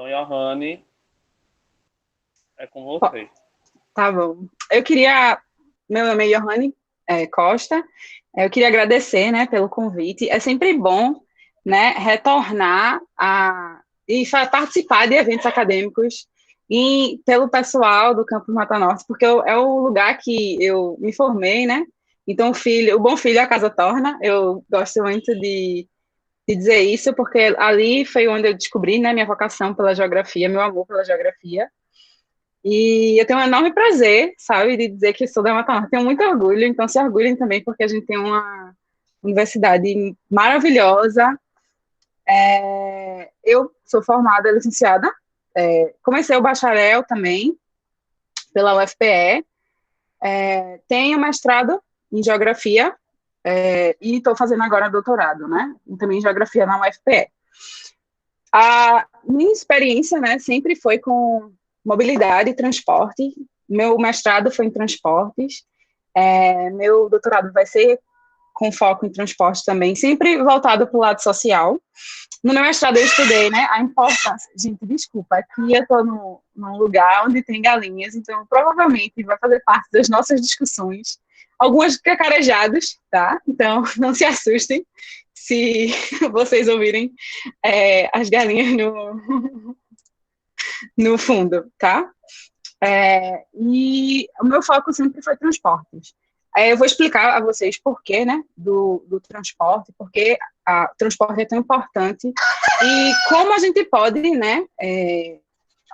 Então, Johanne, é com Ó, você. tá bom. Meu nome é Johanne Costa. Eu queria agradecer, né, pelo convite. É sempre bom, né, retornar participar de eventos acadêmicos e pelo pessoal do Campus Mata Norte, porque é o lugar que eu me formei, né? Então, o bom filho a casa torna. Eu gosto muito de dizer isso, porque ali foi onde eu descobri, né, minha vocação pela geografia, meu amor pela geografia. E eu tenho um enorme prazer, sabe, de dizer que sou da Mata Norte. Tenho muito orgulho, então se orgulhem também, porque a gente tem uma universidade maravilhosa. Eu sou formada, licenciada, comecei o bacharel também, pela UFPE, tenho mestrado em geografia, e estou fazendo agora doutorado, né, também em geografia na UFPE. A minha experiência, né, sempre foi com mobilidade e transporte. Meu mestrado foi em transportes, meu doutorado vai ser com foco em transporte também, sempre voltado para o lado social. No meu mestrado eu estudei, né, a importância... Gente, desculpa, aqui eu estou num lugar onde tem galinhas, então provavelmente vai fazer parte das nossas discussões algumas cacarejados, tá? Então não se assustem se vocês ouvirem as galinhas no fundo, tá? E o meu foco sempre foi transportes. Eu vou explicar a vocês por quê, né, do transporte, porque o transporte é tão importante e como a gente pode, né,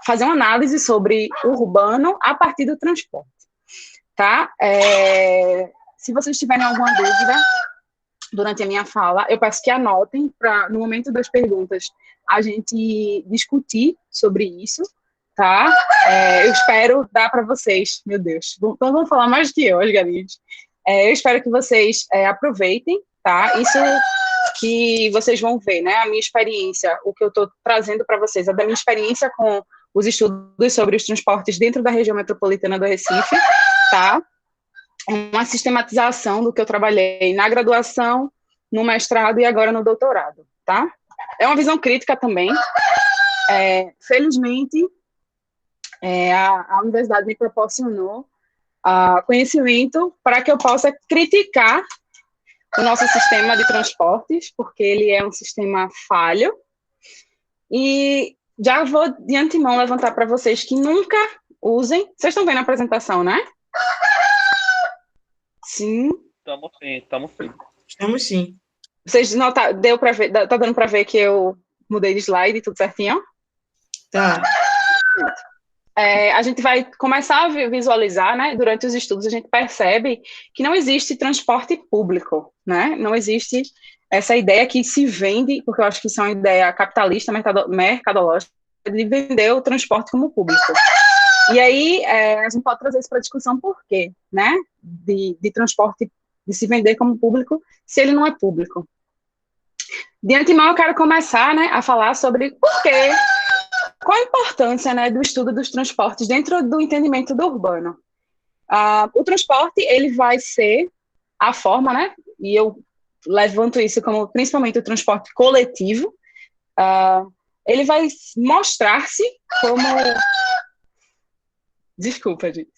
fazer uma análise sobre o urbano a partir do transporte, tá? Se vocês tiverem alguma dúvida durante a minha fala, eu peço que anotem para, no momento das perguntas, a gente discutir sobre isso, tá? Eu espero dar para vocês, meu Deus, então vamos falar mais do que eu, as galinhas. Eu espero que vocês aproveitem, tá? Isso que vocês vão ver, né? A minha experiência, o que eu estou trazendo para vocês, é da minha experiência com os estudos sobre os transportes dentro da região metropolitana do Recife, tá? Uma sistematização do que eu trabalhei na graduação, no mestrado e agora no doutorado, tá? É uma visão crítica também. Felizmente, a universidade me proporcionou conhecimento para que eu possa criticar o nosso sistema de transportes, porque ele é um sistema falho. E já vou de antemão levantar para vocês que nunca usem... Vocês estão vendo a apresentação, né? Sim. Estamos sim. Estamos sim. Vocês notaram, deu para ver, tá dando para ver que eu mudei de slide, tudo certinho? Tá. A gente vai começar a visualizar, né? Durante os estudos a gente percebe que não existe transporte público, né? Não existe essa ideia que se vende, porque eu acho que isso é uma ideia capitalista, mercadológica, de vender o transporte como público. E aí a gente pode trazer isso para discussão por quê, né? De transporte, de se vender como público, se ele não é público. De antemão, eu quero começar, né, a falar sobre por quê, qual a importância, né, do estudo dos transportes dentro do entendimento do urbano. O transporte, ele vai ser a forma, né, e eu levanto isso como principalmente o transporte coletivo, ele vai mostrar-se como... Desculpa, gente.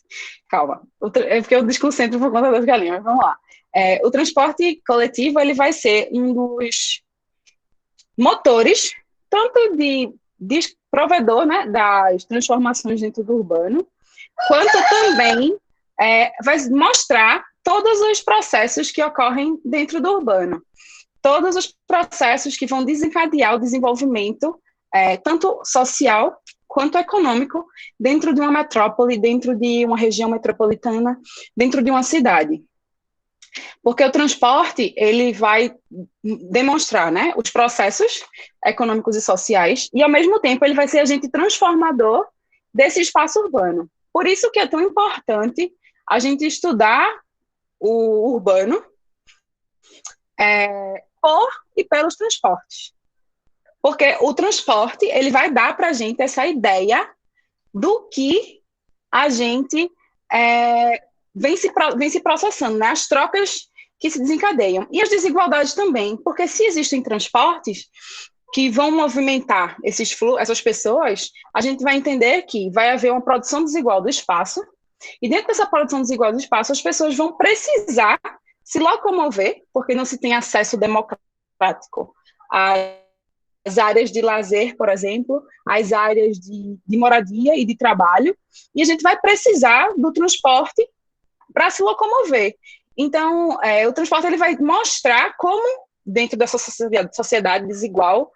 Calma. É porque eu desconcentro por conta das galinhas, mas vamos lá. O transporte coletivo, ele vai ser um dos motores, tanto de provedor, né, das transformações dentro do urbano, quanto também vai mostrar todos os processos que ocorrem dentro do urbano. Todos os processos que vão desencadear o desenvolvimento, tanto social quanto econômico, dentro de uma metrópole, dentro de uma região metropolitana, dentro de uma cidade. Porque o transporte, ele vai demonstrar, né, os processos econômicos e sociais, e ao mesmo tempo ele vai ser agente transformador desse espaço urbano. Por isso que é tão importante a gente estudar o urbano por e pelos transportes. Porque o transporte, ele vai dar para a gente essa ideia do que a gente vem se processando, né? As trocas que se desencadeiam. E as desigualdades também, porque se existem transportes, que vão movimentar essas pessoas, a gente vai entender que vai haver uma produção desigual do espaço, e dentro dessa produção desigual do espaço, as pessoas vão precisar se locomover, porque não se tem acesso democrático às áreas de lazer, por exemplo, às áreas de moradia e de trabalho, e a gente vai precisar do transporte para se locomover. Então, o transporte ele vai mostrar como, dentro dessa sociedade desigual,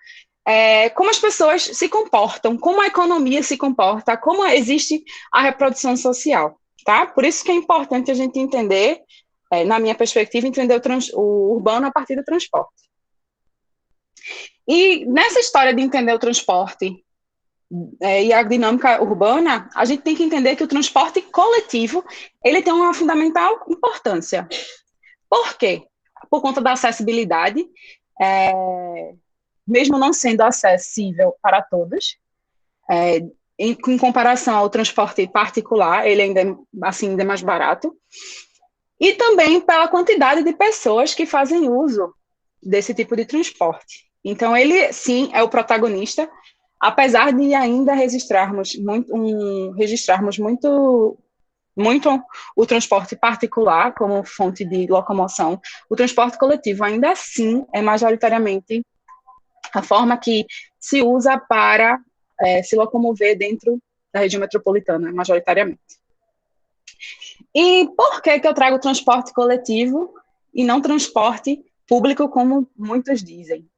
como as pessoas se comportam, como a economia se comporta, como existe a reprodução social, tá? Por isso que é importante a gente entender, na minha perspectiva, entender o urbano a partir do transporte. E nessa história de entender o transporte e a dinâmica urbana, a gente tem que entender que o transporte coletivo ele tem uma fundamental importância. Por quê? Por conta da acessibilidade, mesmo não sendo acessível para todos, em comparação ao transporte particular, ele ainda é mais barato, e também pela quantidade de pessoas que fazem uso desse tipo de transporte. Então, ele, sim, é o protagonista, apesar de ainda registrarmos muito o transporte particular como fonte de locomoção, o transporte coletivo ainda assim é majoritariamente a forma que se usa para se locomover dentro da região metropolitana, majoritariamente. E por que eu trago transporte coletivo e não transporte público, como muitos dizem?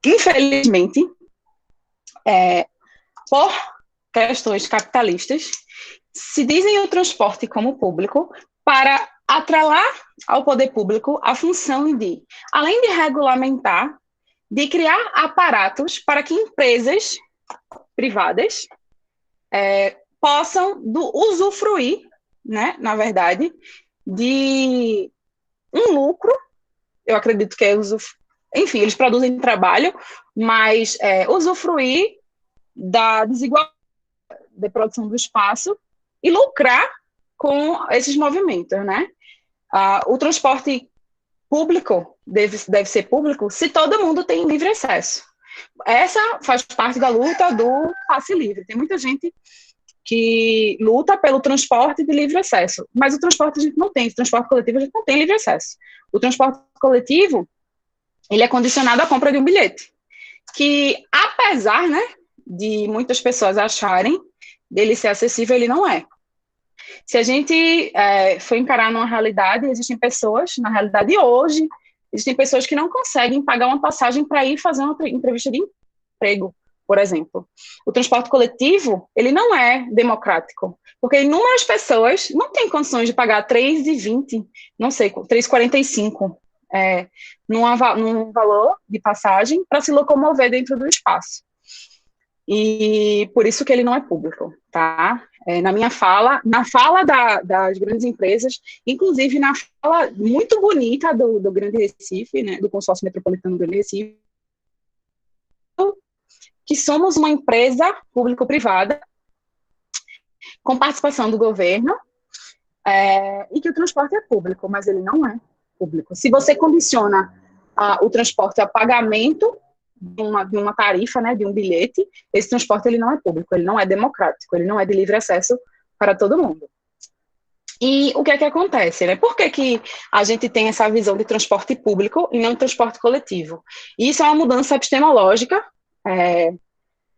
Infelizmente, por questões capitalistas, se dizem o transporte como público para atrelar ao poder público a função de, além de regulamentar, de criar aparatos para que empresas privadas possam usufruir, né, na verdade, de um lucro, eu acredito que enfim, eles produzem trabalho, mas usufruir da desigualdade de produção do espaço e lucrar com esses movimentos, né? O transporte público deve ser público se todo mundo tem livre acesso. Essa faz parte da luta do passe livre. Tem muita gente que luta pelo transporte de livre acesso, mas o transporte a gente não tem, o transporte coletivo a gente não tem livre acesso. O transporte coletivo, ele é condicionado à compra de um bilhete, que apesar, né, de muitas pessoas acharem dele ser acessível, ele não é. Se a gente for encarar numa realidade, existem pessoas, na realidade hoje, existem pessoas que não conseguem pagar uma passagem para ir fazer uma entrevista de emprego, por exemplo. O transporte coletivo, ele não é democrático, porque inúmeras pessoas não têm condições de pagar R$3,20, não sei, R$3,45, num valor de passagem para se locomover dentro do espaço. E por isso que ele não é público, tá? Na minha fala, na fala das grandes empresas, inclusive na fala muito bonita do Grande Recife, né, do consórcio metropolitano do Grande Recife, que somos uma empresa público-privada com participação do governo e que o transporte é público, mas ele não é público. Se você condiciona o transporte a pagamento de uma tarifa, né, de um bilhete, esse transporte ele não é público, ele não é democrático, ele não é de livre acesso para todo mundo. E o que é que acontece, né? Por que a gente tem essa visão de transporte público e não de transporte coletivo? E isso é uma mudança epistemológica,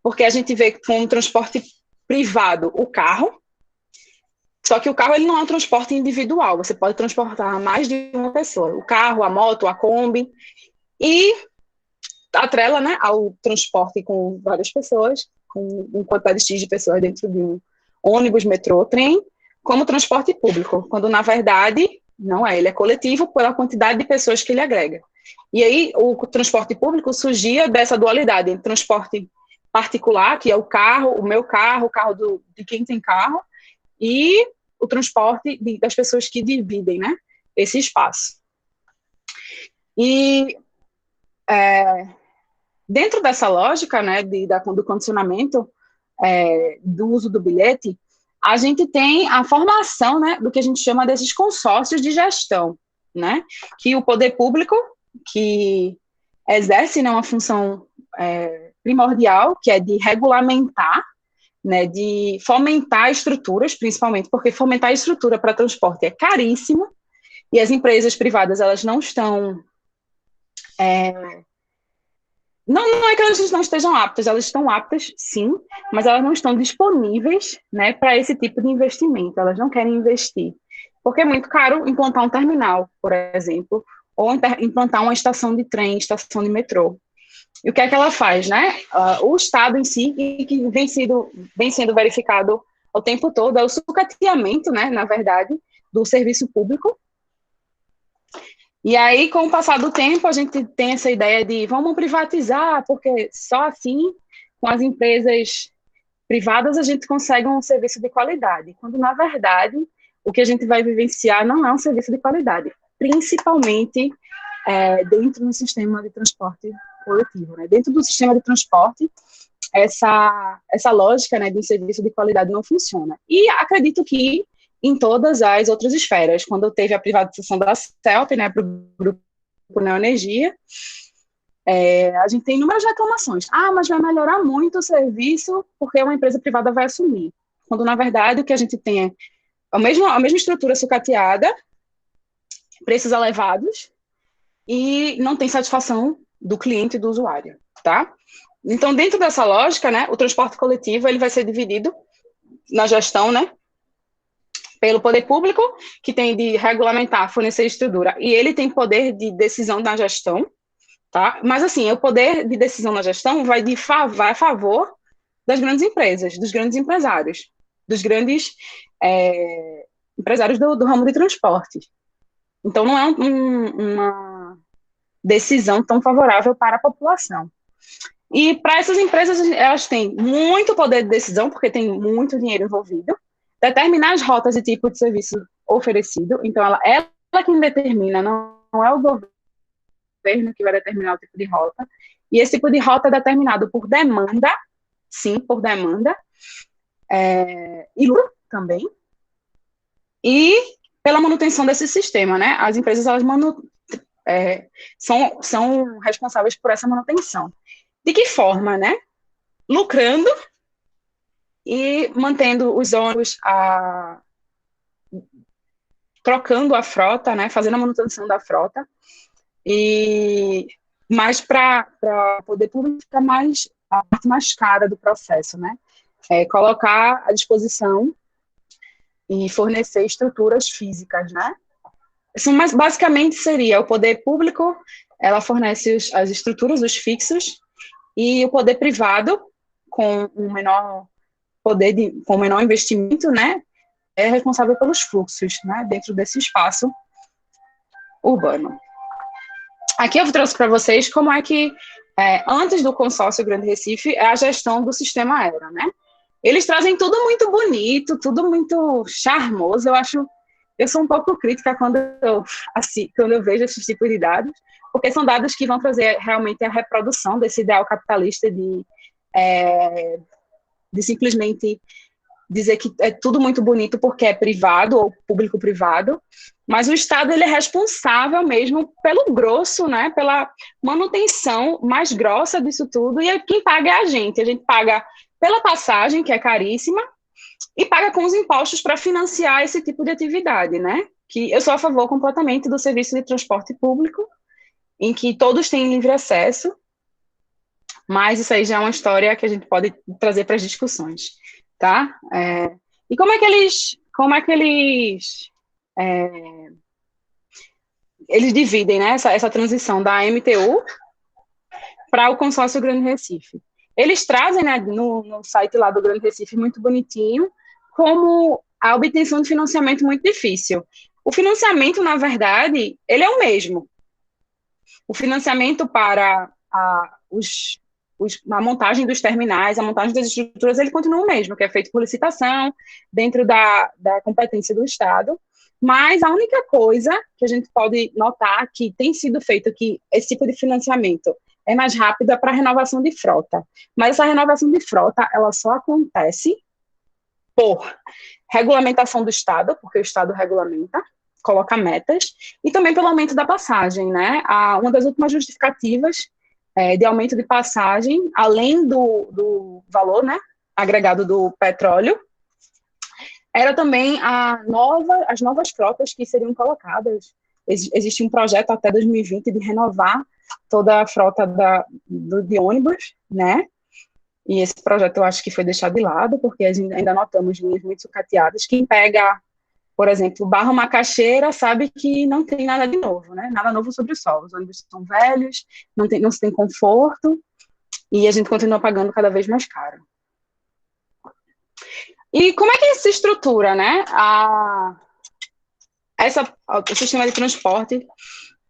porque a gente vê com o transporte privado o carro, só que o carro ele não é um transporte individual, você pode transportar mais de uma pessoa, o carro, a moto, a Kombi, e atrela, né, ao transporte com várias pessoas, com quantidade X de pessoas dentro de um ônibus, metrô, trem, como transporte público, quando na verdade não é, ele é coletivo pela quantidade de pessoas que ele agrega. E aí o transporte público surgia dessa dualidade entre transporte particular, que é o carro, o meu carro, o carro de quem tem carro, e o transporte das pessoas que dividem, né, esse espaço. E dentro dessa lógica, né, do condicionamento do uso do bilhete, a gente tem a formação, né, do que a gente chama desses consórcios de gestão, né, que o poder público, que exerce, né, uma função primordial, que é de regulamentar, né, de fomentar estruturas, principalmente, porque fomentar estrutura para transporte é caríssimo, e as empresas privadas, elas não estão... Não é que elas não estejam aptas, elas estão aptas, sim, mas elas não estão disponíveis, né, para esse tipo de investimento, elas não querem investir, porque é muito caro implantar um terminal, por exemplo, ou implantar uma estação de trem, estação de metrô. E o que é que ela faz, né? O Estado em si, e que vem sendo verificado o tempo todo, é o sucateamento, né, na verdade, do serviço público. E aí, com o passar do tempo, a gente tem essa ideia de vamos privatizar, porque só assim, com as empresas privadas, a gente consegue um serviço de qualidade. Quando, na verdade, o que a gente vai vivenciar não é um serviço de qualidade, principalmente dentro do sistema de transporte coletivo, né? Dentro do sistema de transporte, essa lógica, né, de um serviço de qualidade não funciona. E acredito que em todas as outras esferas, quando teve a privatização da CELP, né, para o Grupo Neoenergia, a gente tem inúmeras reclamações. Mas vai melhorar muito o serviço porque uma empresa privada vai assumir. Quando, na verdade, o que a gente tem é a mesma estrutura sucateada, preços elevados, e não tem satisfação do cliente e do usuário, tá? Então, dentro dessa lógica, né, o transporte coletivo ele vai ser dividido na gestão, né, pelo poder público, que tem de regulamentar, fornecer estrutura, e ele tem poder de decisão na gestão, tá? Mas, assim, o poder de decisão na gestão vai a favor das grandes empresas, dos grandes empresários, dos grandes empresários do ramo de transporte. Então, não é uma decisão tão favorável para a população. E para essas empresas, elas têm muito poder de decisão, porque tem muito dinheiro envolvido, determinar as rotas e tipo de serviço oferecido. Então, ela quem determina, não é o governo que vai determinar o tipo de rota. E esse tipo de rota é determinado por demanda, sim, por demanda, e lucro também, e pela manutenção desse sistema, né? As empresas, elas são responsáveis por essa manutenção. De que forma, né? Lucrando e mantendo os ônibus, trocando a frota, né? Fazendo a manutenção da frota, mas para poder publicar mais a parte mais cara do processo, né? Colocar à disposição e fornecer estruturas físicas, né? Mas basicamente seria o poder público, ela fornece as estruturas, os fixos, e o poder privado, com um menor poder, com menor investimento, né, é responsável pelos fluxos, né, dentro desse espaço urbano. Aqui eu trouxe para vocês como é que, antes do consórcio Grande Recife, é a gestão do sistema aéreo, né? Eles trazem tudo muito bonito, tudo muito charmoso. Eu sou um pouco crítica quando eu vejo esses tipos de dados, porque são dados que vão trazer realmente a reprodução desse ideal capitalista de simplesmente dizer que é tudo muito bonito porque é privado ou público-privado, mas o Estado ele é responsável mesmo pelo grosso, né, pela manutenção mais grossa disso tudo, e quem paga é a gente paga pela passagem, que é caríssima, e paga com os impostos para financiar esse tipo de atividade, né? Que eu sou a favor completamente do serviço de transporte público, em que todos têm livre acesso, mas isso aí já é uma história que a gente pode trazer para as discussões, tá? E como é que eles dividem, né, essa transição da MTU para o consórcio Grande Recife? Eles trazem, né, no site lá do Grande Recife, muito bonitinho, como a obtenção de financiamento muito difícil. O financiamento, na verdade, ele é o mesmo. O financiamento para a montagem dos terminais, a montagem das estruturas, ele continua o mesmo, que é feito por licitação, dentro da competência do Estado, mas a única coisa que a gente pode notar que tem sido feito, que esse tipo de financiamento é mais rápida para a renovação de frota. Mas essa renovação de frota, ela só acontece por regulamentação do Estado, porque o Estado regulamenta, coloca metas, e também pelo aumento da passagem, né? Uma das últimas justificativas de aumento de passagem, além do valor, né, agregado do petróleo, era também as novas frotas que seriam colocadas. Existe um projeto até 2020 de renovar toda a frota de ônibus, né? E esse projeto eu acho que foi deixado de lado, porque ainda notamos linhas muito sucateadas. Quem pega, por exemplo, Barra Macaxeira sabe que não tem nada de novo, né? Nada novo sobre o sol. Os ônibus são velhos, não se tem conforto, e a gente continua pagando cada vez mais caro. E como é que se estrutura, né, o sistema de transporte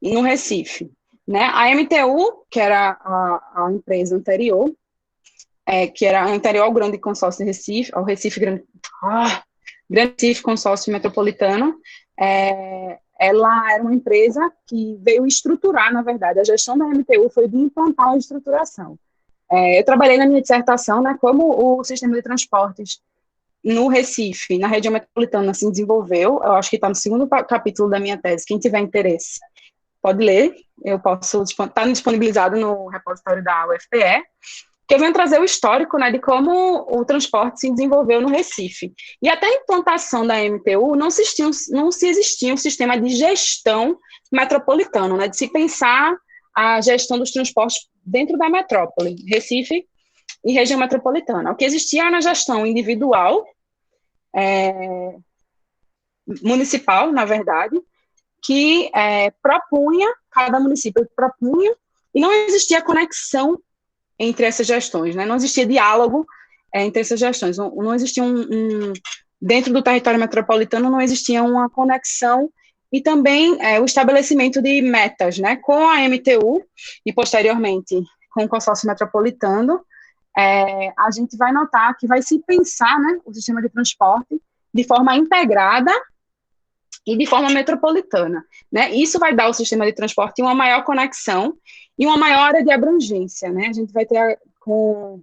no Recife? Né? A MTU, que era a empresa anterior, que era anterior ao Grande Consórcio de Recife, ao Grande Recife Consórcio Metropolitano, ela era uma empresa que veio estruturar, na verdade, a gestão da MTU foi de implantar uma estruturação. Eu trabalhei na minha dissertação, né, como o sistema de transportes no Recife, na região metropolitana, se desenvolveu. Eu acho que está no segundo capítulo da minha tese. Quem tiver interesse pode ler. Eu posso estar disponibilizado no repositório da UFPE, que eu venho trazer o histórico, né, de como o transporte se desenvolveu no Recife. E até a implantação da MTU não se existia um sistema de gestão metropolitano, né, de se pensar a gestão dos transportes dentro da metrópole, Recife e região metropolitana. O que existia era a gestão individual, municipal, na verdade, que cada município propunha, e não existia conexão entre essas gestões, né? Não existia diálogo entre essas gestões, não existia dentro do território metropolitano não existia uma conexão e também o estabelecimento de metas, né? Com a MTU e posteriormente com o consórcio metropolitano, a gente vai notar que vai se pensar, né, o sistema de transporte de forma integrada e de forma metropolitana, né? Isso vai dar ao sistema de transporte uma maior conexão e uma maior área de abrangência, né? A gente vai ter com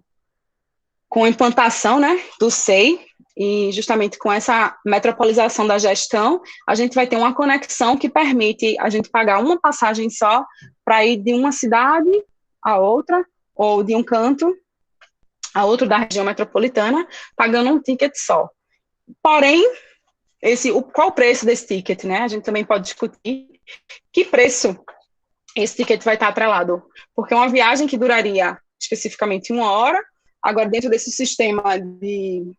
a implantação, né, do SEI e justamente com essa metropolização da gestão, a gente vai ter uma conexão que permite a gente pagar uma passagem só para ir de uma cidade a outra ou de um canto a outro da região metropolitana, pagando um ticket só. Porém, qual o preço desse ticket, né? A gente também pode discutir que preço esse ticket vai estar atrelado, porque uma viagem que duraria especificamente 1 hora, agora dentro desse sistema de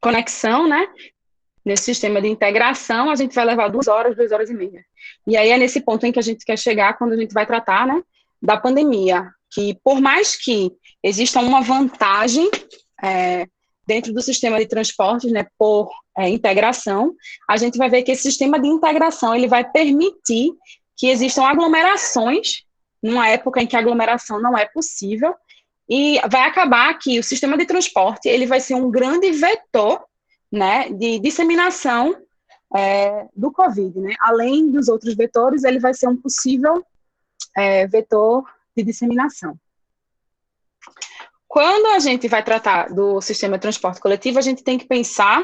conexão, né? Nesse sistema de integração, a gente vai levar 2 horas, 2 horas e meia. E aí é nesse ponto em que a gente quer chegar quando a gente vai tratar, né, da pandemia, que por mais que exista uma vantagem dentro do sistema de transportes, né, por integração, a gente vai ver que esse sistema de integração ele vai permitir que existam aglomerações, numa época em que a aglomeração não é possível, e vai acabar que o sistema de transporte ele vai ser um grande vetor, né, de disseminação do Covid, né? Além dos outros vetores, ele vai ser um possível vetor de disseminação. Quando a gente vai tratar do sistema de transporte coletivo, a gente tem que pensar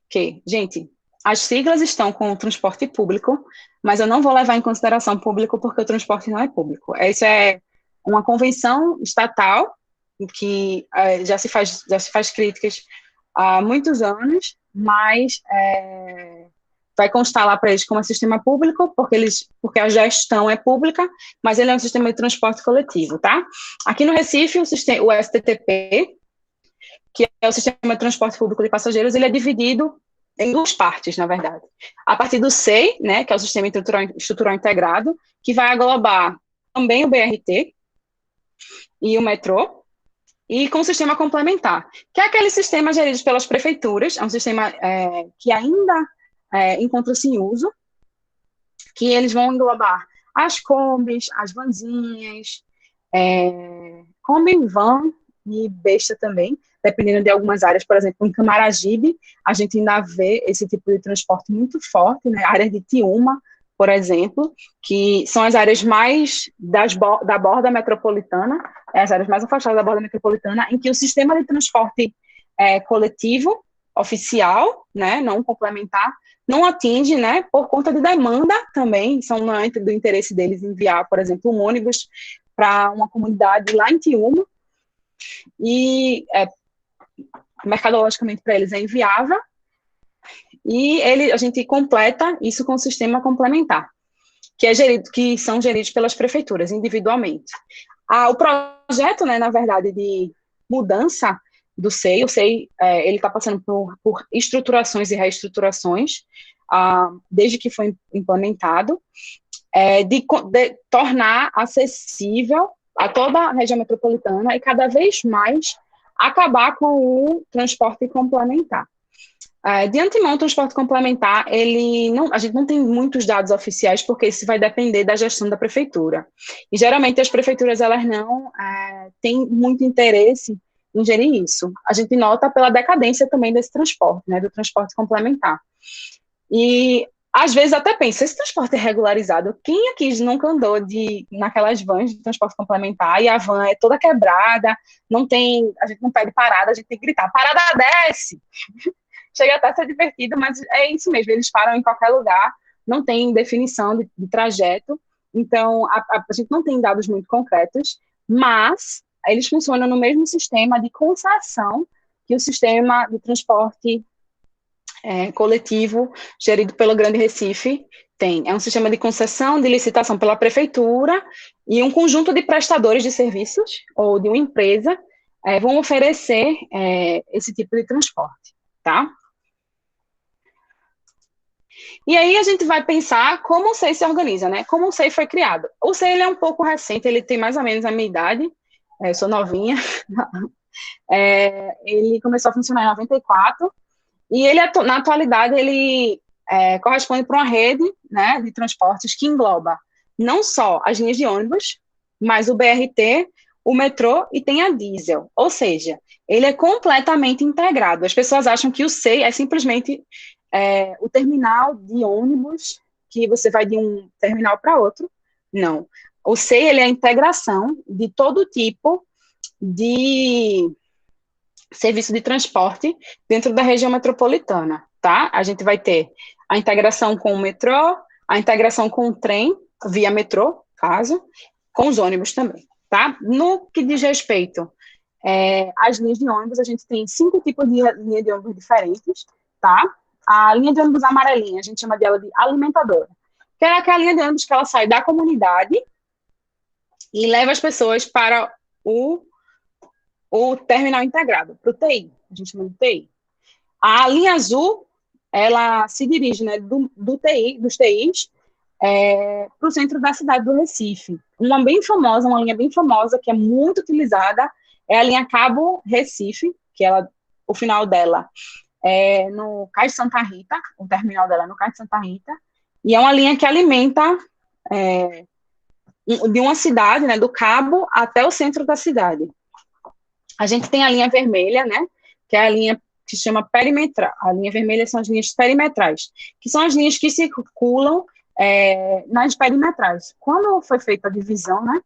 que, gente, as siglas estão com o transporte público, mas eu não vou levar em consideração público porque o transporte não é público. Isso é uma convenção estatal que já se faz críticas há muitos anos, mas vai constar lá para eles como um sistema público, porque a gestão é pública, mas ele é um sistema de transporte coletivo, tá? Aqui no Recife, o STTP, que é o Sistema de Transporte Público de Passageiros, ele é dividido em 2 partes, na verdade. A partir do SEI, né, que é o Sistema Estrutural Integrado, que vai englobar também o BRT e o metrô, e com o sistema complementar, que é aquele sistema gerido pelas prefeituras, é um sistema que ainda encontra-se em uso, que eles vão englobar as combis, as vanzinhas, combi, van e besta também, dependendo de algumas áreas, por exemplo, em Camaragibe, a gente ainda vê esse tipo de transporte muito forte, né, áreas de Tiúma, por exemplo, que são as áreas mais da borda metropolitana, as áreas mais afastadas da borda metropolitana, em que o sistema de transporte coletivo, oficial, né, não complementar, não atinge, né, por conta de demanda também, não é do interesse deles enviar, por exemplo, um ônibus para uma comunidade lá em Tiúma, e mercadologicamente para eles é inviável, e a gente completa isso com o sistema complementar, que são geridos pelas prefeituras individualmente. O projeto, né, na verdade, de mudança do SEI, o SEI ele está passando por estruturações e reestruturações, desde que foi implementado, de tornar acessível a toda a região metropolitana e cada vez mais acabar com o transporte complementar. De antemão, o transporte complementar, a gente não tem muitos dados oficiais, porque isso vai depender da gestão da prefeitura. E, geralmente, as prefeituras, elas não têm muito interesse em gerir isso. A gente nota pela decadência também desse transporte, né, do transporte complementar. E, às vezes, até pensa, esse transporte é regularizado, quem aqui nunca andou naquelas vans de transporte complementar, e a van é toda quebrada, a gente não pede parada, a gente tem que gritar, parada, desce! Chega até a ser divertido, mas é isso mesmo, eles param em qualquer lugar, não tem definição de trajeto, então a gente não tem dados muito concretos, mas eles funcionam no mesmo sistema de concessão que o sistema de transporte coletivo gerido pelo Grande Recife tem. É um sistema de concessão, de licitação pela prefeitura, e um conjunto de prestadores de serviços, ou de uma empresa, vão oferecer esse tipo de transporte, tá? E aí a gente vai pensar como o SEI se organiza, né? Como o SEI foi criado. O SEI, ele é um pouco recente, ele tem mais ou menos a minha idade, eu sou novinha, ele começou a funcionar em 94, e ele, na atualidade, ele corresponde para uma rede, né, de transportes que engloba não só as linhas de ônibus, mas o BRT, o metrô e tem a diesel, ou seja, ele é completamente integrado. As pessoas acham que o SEI é simplesmente o terminal de ônibus, que você vai de um terminal para outro. Não. O SEI, ele é a integração de todo tipo de serviço de transporte dentro da região metropolitana, tá? A gente vai ter a integração com o metrô, a integração com o trem, via metrô, caso, com os ônibus também, tá? No que diz respeito às linhas de ônibus, a gente tem 5 tipos de linha de ônibus diferentes, tá? A linha de ônibus amarelinha, a gente chama dela de alimentadora, que é aquela linha de ônibus que ela sai da comunidade e leva as pessoas para o terminal integrado, para o TI, a gente chama de TI. A linha azul, ela se dirige, né, dos TIs para o centro da cidade do Recife. Uma linha bem famosa, que é muito utilizada, é a linha Cabo Recife, que o final dela no Cais de Santa Rita, o terminal dela é no Cais de Santa Rita, e é uma linha que alimenta de uma cidade, né, do Cabo até o centro da cidade. A gente tem a linha vermelha, né, que é a linha que se chama perimetral. A linha vermelha são as linhas perimetrais, que são as linhas que circulam nas perimetrais. Quando foi feita a divisão, né,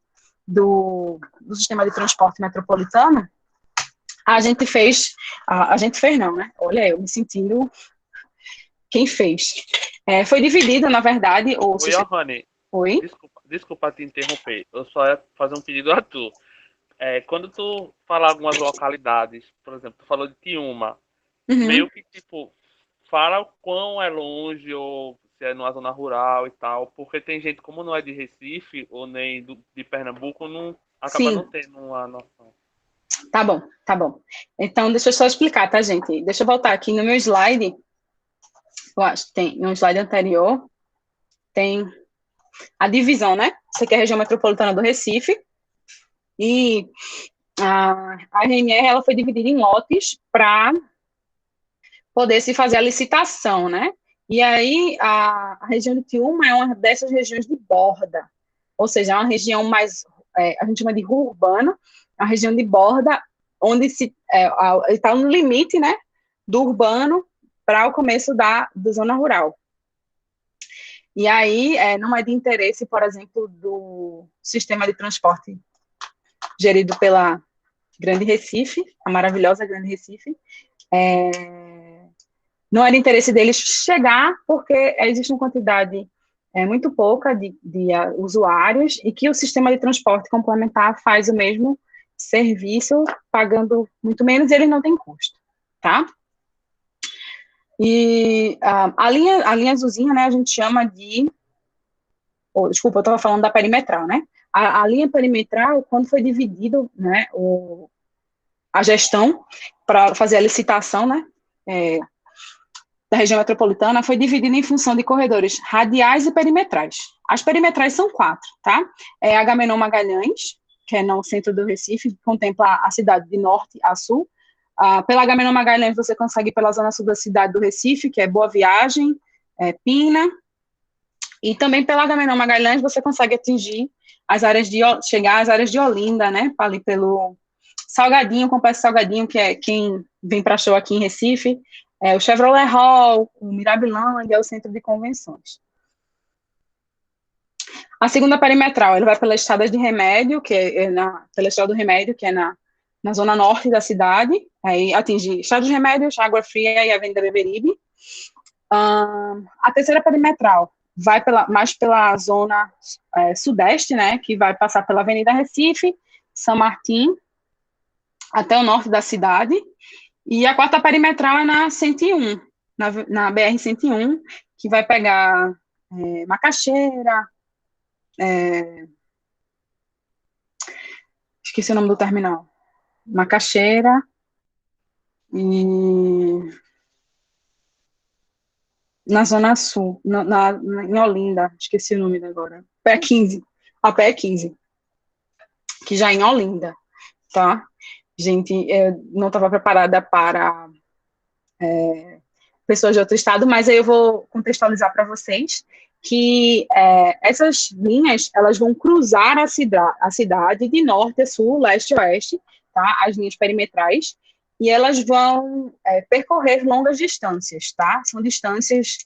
do sistema de transporte metropolitano, a gente fez não, né? Olha, eu me sentindo quem fez. Foi dividido, na verdade, Oi, Johanny. Oi? Desculpa te interromper. Eu só ia fazer um pedido a tu. Quando tu falar algumas localidades, por exemplo, tu falou de Tiúma, meio que, tipo, fala o quão é longe ou se é numa zona rural e tal, porque tem gente, como não é de Recife ou nem de Pernambuco, acaba não tendo uma noção. Tá bom. Então, deixa eu só explicar, tá, gente? Deixa eu voltar aqui no meu slide. Eu acho que tem, no slide anterior, tem a divisão, né? Isso aqui é a região metropolitana do Recife. E a RMR, ela foi dividida em lotes para poder se fazer a licitação, né? E aí, a região de Tiúma é uma dessas regiões de borda, ou seja, é uma região mais, a gente chama de rua urbana, a região de borda, onde está no limite, né, do urbano para o começo da zona rural. E aí, não é de interesse, por exemplo, do sistema de transporte gerido pela Grande Recife, a maravilhosa Grande Recife, não era interesse deles chegar, porque existe uma quantidade muito pouca de usuários e que o sistema de transporte complementar faz o mesmo serviço, pagando muito menos e ele não tem custo, tá? E a linha azulzinha, né, a gente chama de... desculpa, eu estava falando da perimetral, né? A linha perimetral, quando foi dividido, né, a gestão para fazer a licitação, né, da região metropolitana, foi dividida em função de corredores radiais e perimetrais. As perimetrais são 4, tá? Agamenon Magalhães, que é no centro do Recife, que contempla a cidade de norte a sul. Pela Agamenon Magalhães, você consegue ir pela zona sul da cidade do Recife, que é Boa Viagem, Pina, e também pela Agamenon Magalhães você consegue atingir chegar às áreas de Olinda, né, ali pelo Salgadinho, Complexo Salgadinho, que é quem vem para show aqui em Recife, o Chevrolet Hall, o Mirabilândia, é o centro de convenções. A segunda perimetral, ele vai pela Estrada de Remédio, pela Estrada do Remédio, que é na zona norte da cidade, aí atinge Estrada de Remédios, Água Fria e Avenida Beberibe. A terceira perimetral vai mais pela zona sudeste, né, que vai passar pela Avenida Recife, São Martim, até o norte da cidade. E a quarta perimetral é na 101, na BR-101, que vai pegar Macaxeira, esqueci o nome do terminal, Macaxeira e na Zona Sul, em Olinda, esqueci o nome agora, a PE 15, que já é em Olinda, tá? Gente, eu não estava preparada para pessoas de outro estado, mas aí eu vou contextualizar para vocês que essas linhas, elas vão cruzar a cidade de norte a sul, leste a oeste, tá? As linhas perimetrais, e elas vão percorrer longas distâncias, tá? São distâncias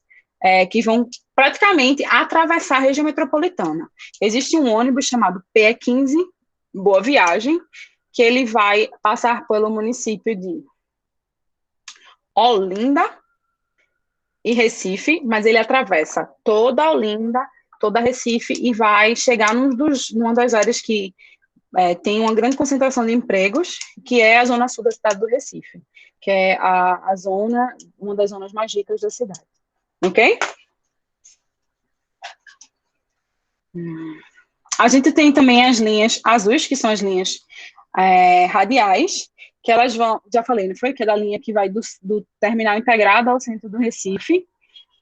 que vão praticamente atravessar a região metropolitana. Existe um ônibus chamado PE15, Boa Viagem, que ele vai passar pelo município de Olinda e Recife, mas ele atravessa toda Olinda, toda Recife e vai chegar numa das áreas que tem uma grande concentração de empregos, que é a zona sul da cidade do Recife, que é uma das zonas mais ricas da cidade. Ok? A gente tem também as linhas azuis, que são as linhas radiais, que elas vão, já falei, não foi? Que é da linha que vai do terminal integrado ao centro do Recife.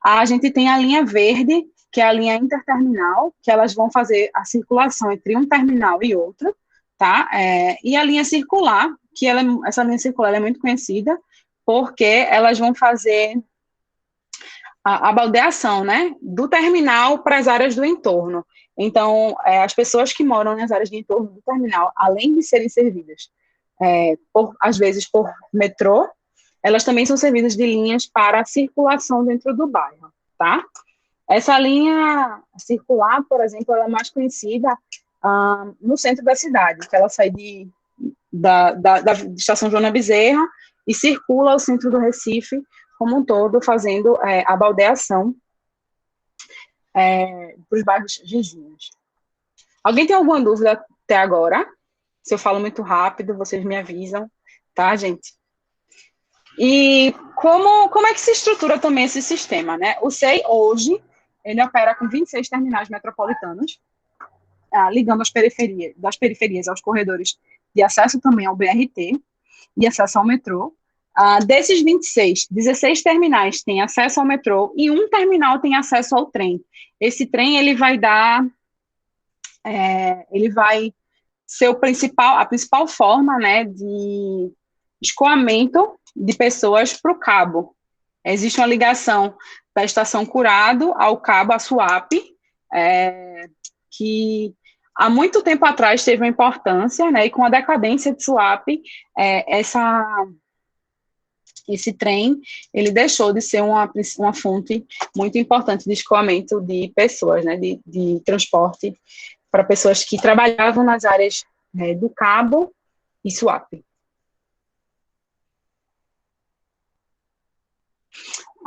A gente tem a linha verde, que é a linha interterminal, que elas vão fazer a circulação entre um terminal e outro, tá? E a linha circular, que essa linha circular é muito conhecida, porque elas vão fazer a baldeação, né, do terminal para as áreas do entorno. Então, as pessoas que moram nas áreas de entorno do terminal, além de serem servidas, às vezes, por metrô, elas também são servidas de linhas para circulação dentro do bairro, tá? Essa linha circular, por exemplo, ela é mais conhecida no centro da cidade, que ela sai da Estação Joana Bezerra e circula ao centro do Recife como um todo, fazendo a baldeação para os bairros vizinhos. Alguém tem alguma dúvida até agora? Se eu falo muito rápido, vocês me avisam, tá, gente? E como é que se estrutura também esse sistema, né? O SEI, hoje, ele opera com 26 terminais metropolitanos, ligando das periferias aos corredores de acesso também ao BRT e acesso ao metrô. Desses 26, 16 terminais têm acesso ao metrô e um terminal tem acesso ao trem. Esse trem, ele vai ser a principal forma, né, de escoamento de pessoas para o cabo. Existe uma ligação da Estação Curado ao cabo, a Suape, que há muito tempo atrás teve uma importância, né, e com a decadência de Suape, esse trem, ele deixou de ser uma fonte muito importante de escoamento de pessoas, né, de transporte para pessoas que trabalhavam nas áreas do Cabo e Suape.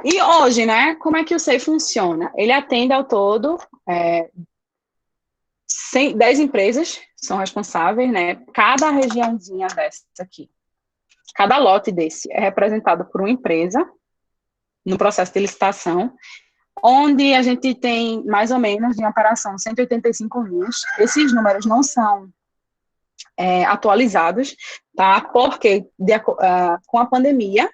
E hoje, né, como é que o SEI funciona? Ele atende ao todo 10 empresas são responsáveis, né? Cada regiãozinha dessa aqui, cada lote desse é representado por uma empresa no processo de licitação, onde a gente tem mais ou menos em operação 185 linhas. Esses números não são atualizados, tá? Porque com a pandemia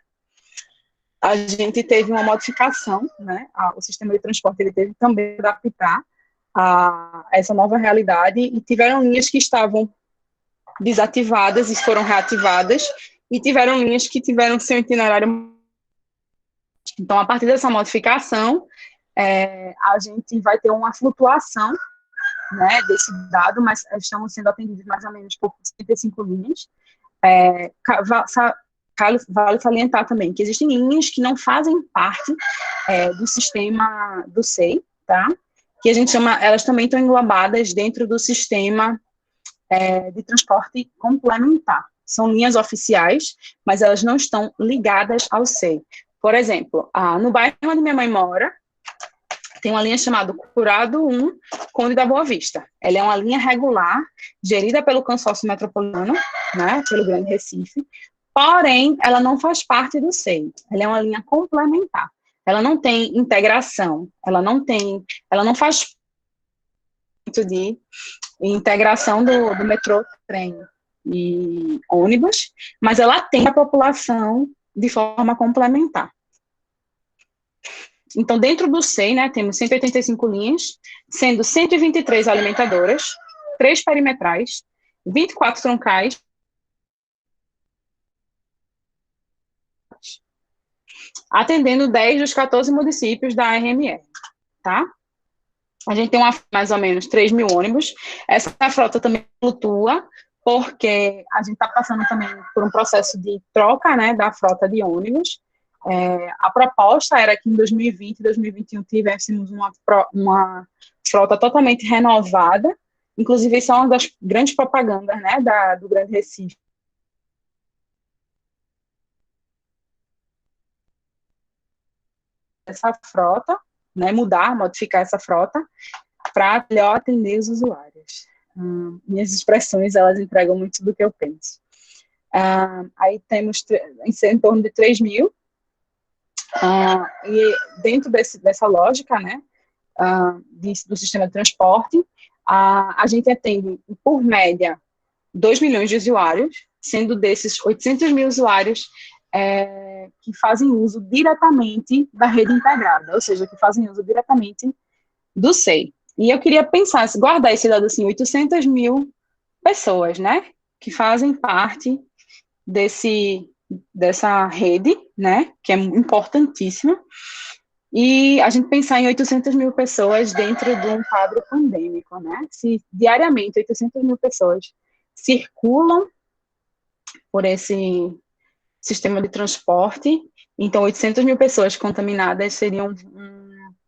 a gente teve uma modificação, né? O sistema de transporte ele teve também que adaptar a essa nova realidade e tiveram linhas que estavam desativadas e foram reativadas e tiveram linhas que tiveram seu itinerário. Então, a partir dessa modificação, a gente vai ter uma flutuação, né, desse dado, mas estamos sendo atendidos mais ou menos por 75 linhas. Vale salientar também que existem linhas que não fazem parte do sistema do SEI, tá? Que a gente chama, elas também estão englobadas dentro do sistema de transporte complementar. São linhas oficiais, mas elas não estão ligadas ao SEI. Por exemplo, no bairro onde minha mãe mora, tem uma linha chamada Curado 1, Conde da Boa Vista. Ela é uma linha regular, gerida pelo consórcio metropolitano, né, pelo Grande Recife, porém, ela não faz parte do SEI. Ela é uma linha complementar. Ela não tem integração, ela não faz parte de integração do metrô, trem e ônibus, mas ela atende a população de forma complementar. Então, dentro do SEI, né, temos 185 linhas, sendo 123 alimentadoras, 3 perimetrais, 24 troncais, atendendo 10 dos 14 municípios da RMR, tá? A gente tem mais ou menos 3 mil ônibus. Essa frota também flutua, porque a gente está passando também por um processo de troca, né, da frota de ônibus. A proposta era que em 2020 e 2021 tivéssemos uma frota totalmente renovada, inclusive isso é uma das grandes propagandas, né, do Grande Recife. Essa frota, né, modificar essa frota para melhor atender os usuários. Minhas expressões, elas entregam muito do que eu penso. Aí temos em torno de 3 mil, e dentro dessa lógica, né, do sistema de transporte, a gente atende, por média, 2 milhões de usuários, sendo desses 800 mil usuários que fazem uso diretamente da rede integrada, ou seja, que fazem uso diretamente do SEI. E eu queria pensar, guardar esse dado assim, 800 mil pessoas, né, que fazem parte dessa rede, né, que é importantíssima, e a gente pensar em 800 mil pessoas dentro de um quadro pandêmico, né, se diariamente 800 mil pessoas circulam por esse sistema de transporte, então 800 mil pessoas contaminadas seriam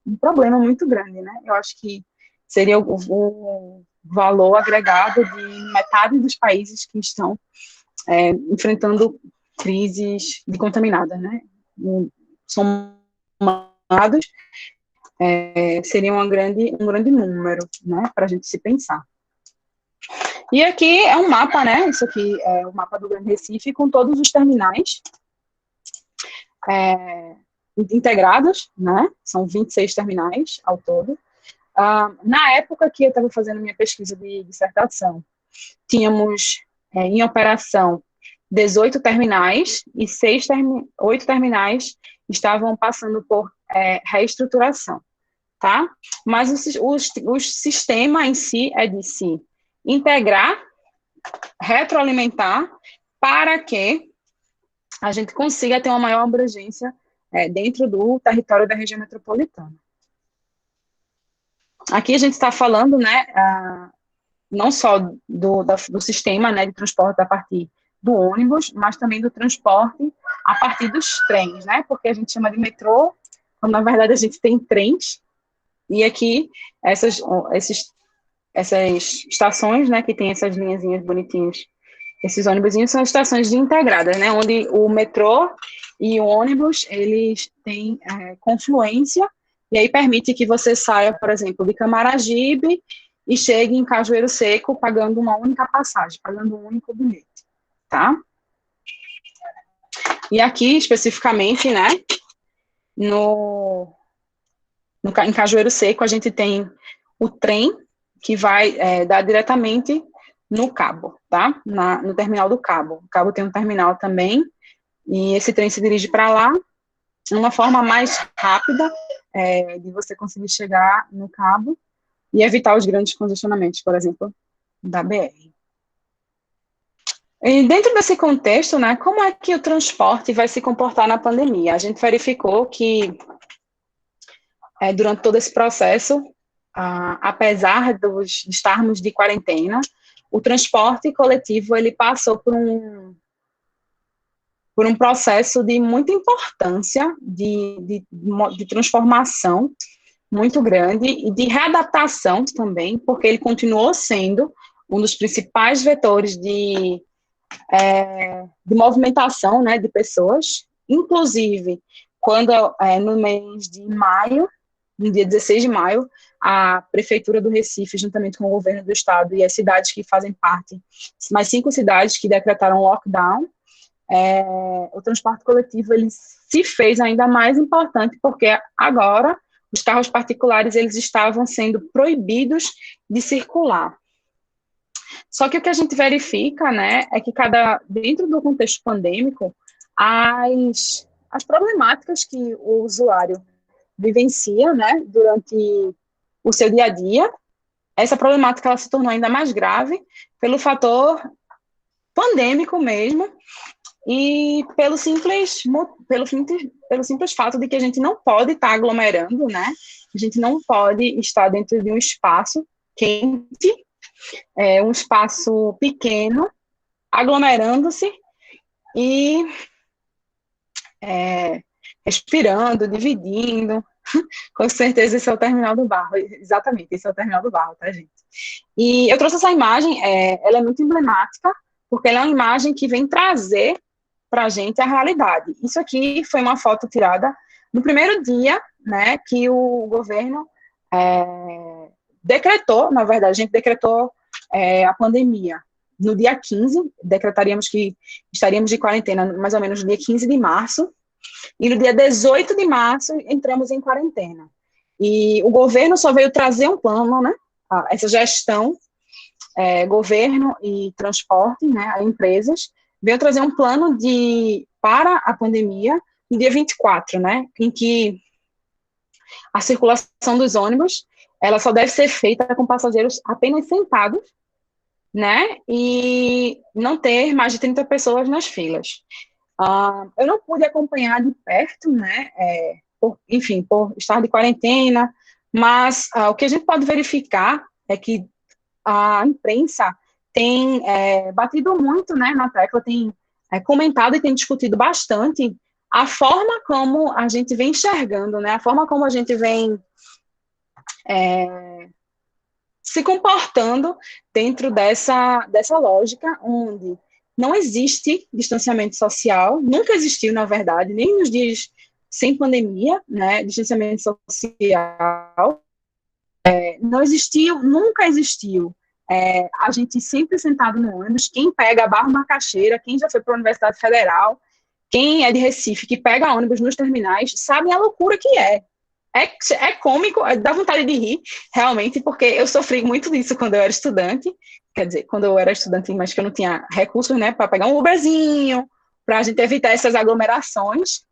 um problema muito grande, né, eu acho que seria o valor agregado de metade dos países que estão enfrentando crises de contaminadas, né? Somados, seria um grande número, né? Para a gente se pensar. E aqui é um mapa, né? Isso aqui é o mapa do Grande Recife com todos os terminais integrados, né? São 26 terminais ao todo. Na época que eu estava fazendo minha pesquisa de dissertação, tínhamos em operação 18 terminais e 8 terminais estavam passando por reestruturação, tá? Mas o sistema em si é de se integrar, retroalimentar, para que a gente consiga ter uma maior abrangência dentro do território da região metropolitana. Aqui a gente está falando, né, não só do sistema, né, de transporte a partir do ônibus, mas também do transporte a partir dos trens, né, porque a gente chama de metrô, quando na verdade a gente tem trens, e aqui essas estações, né, que tem essas linhazinhas bonitinhas Esses ônibusinhos são estações de integradas, né, onde o metrô e o ônibus, eles têm confluência, e aí permite que você saia, por exemplo, de Camaragibe e chegue em Cajueiro Seco pagando uma única passagem, pagando um único bilhete, tá? E aqui, especificamente, né, em Cajueiro Seco, a gente tem o trem que vai dar diretamente no Cabo, tá? No terminal do Cabo. O Cabo tem um terminal também, e esse trem se dirige para lá, uma forma mais rápida de você conseguir chegar no Cabo e evitar os grandes congestionamentos, por exemplo, da BR. E dentro desse contexto, né, como é que o transporte vai se comportar na pandemia? A gente verificou que, durante todo esse processo, apesar de estarmos de quarentena, o transporte coletivo ele passou por um processo de muita importância, de transformação muito grande e de readaptação também, porque ele continuou sendo um dos principais vetores de movimentação, né, de pessoas, inclusive quando no mês de maio, no dia 16 de maio, a Prefeitura do Recife, juntamente com o governo do estado e as cidades que fazem parte, mais 5 cidades que decretaram lockdown, o transporte coletivo ele se fez ainda mais importante, porque agora os carros particulares eles estavam sendo proibidos de circular. Só que o que a gente verifica, né, é que dentro do contexto pandêmico, as problemáticas que o usuário vivencia, né, durante o seu dia a dia, essa problemática ela se tornou ainda mais grave pelo fator pandêmico mesmo e pelo simples fato de que a gente não pode estar aglomerando, né, a gente não pode estar dentro de um espaço quente, um espaço pequeno, aglomerando-se e respirando, dividindo. Com certeza esse é o terminal do Barro, exatamente, esse é o terminal do Barro, tá, gente? E eu trouxe essa imagem, ela é muito emblemática, porque ela é uma imagem que vem trazer para a gente a realidade. Isso aqui foi uma foto tirada no primeiro dia, né, que o governo decretou, na verdade, a gente decretou a pandemia. No dia 15, decretaríamos que estaríamos de quarentena mais ou menos no dia 15 de março, e no dia 18 de março entramos em quarentena. E o governo só veio trazer um plano, né, essa gestão, governo e transporte, né, empresas, veio trazer um plano para a pandemia no dia 24, né, em que a circulação dos ônibus ela só deve ser feita com passageiros apenas sentados, né, e não ter mais de 30 pessoas nas filas. Eu não pude acompanhar de perto, né, por estar de quarentena, mas o que a gente pode verificar é que a imprensa tem batido muito, né, na tecla, tem comentado e tem discutido bastante a forma como a gente vem enxergando, né, a forma como a gente vem se comportando dentro dessa lógica onde não existe distanciamento social, nunca existiu, na verdade, nem nos dias sem pandemia, né, distanciamento social, não existiu, nunca existiu. A gente sempre sentado no ônibus, quem pega a Barra Macaxeira, quem já foi para a Universidade Federal, quem é de Recife, que pega ônibus nos terminais, sabe a loucura que é. É cômico, dá vontade de rir, realmente, porque eu sofri muito disso quando eu era estudante, quer dizer, quando eu era estudante, mas que eu não tinha recursos, né, para pegar um Uberzinho, para a gente evitar essas aglomerações,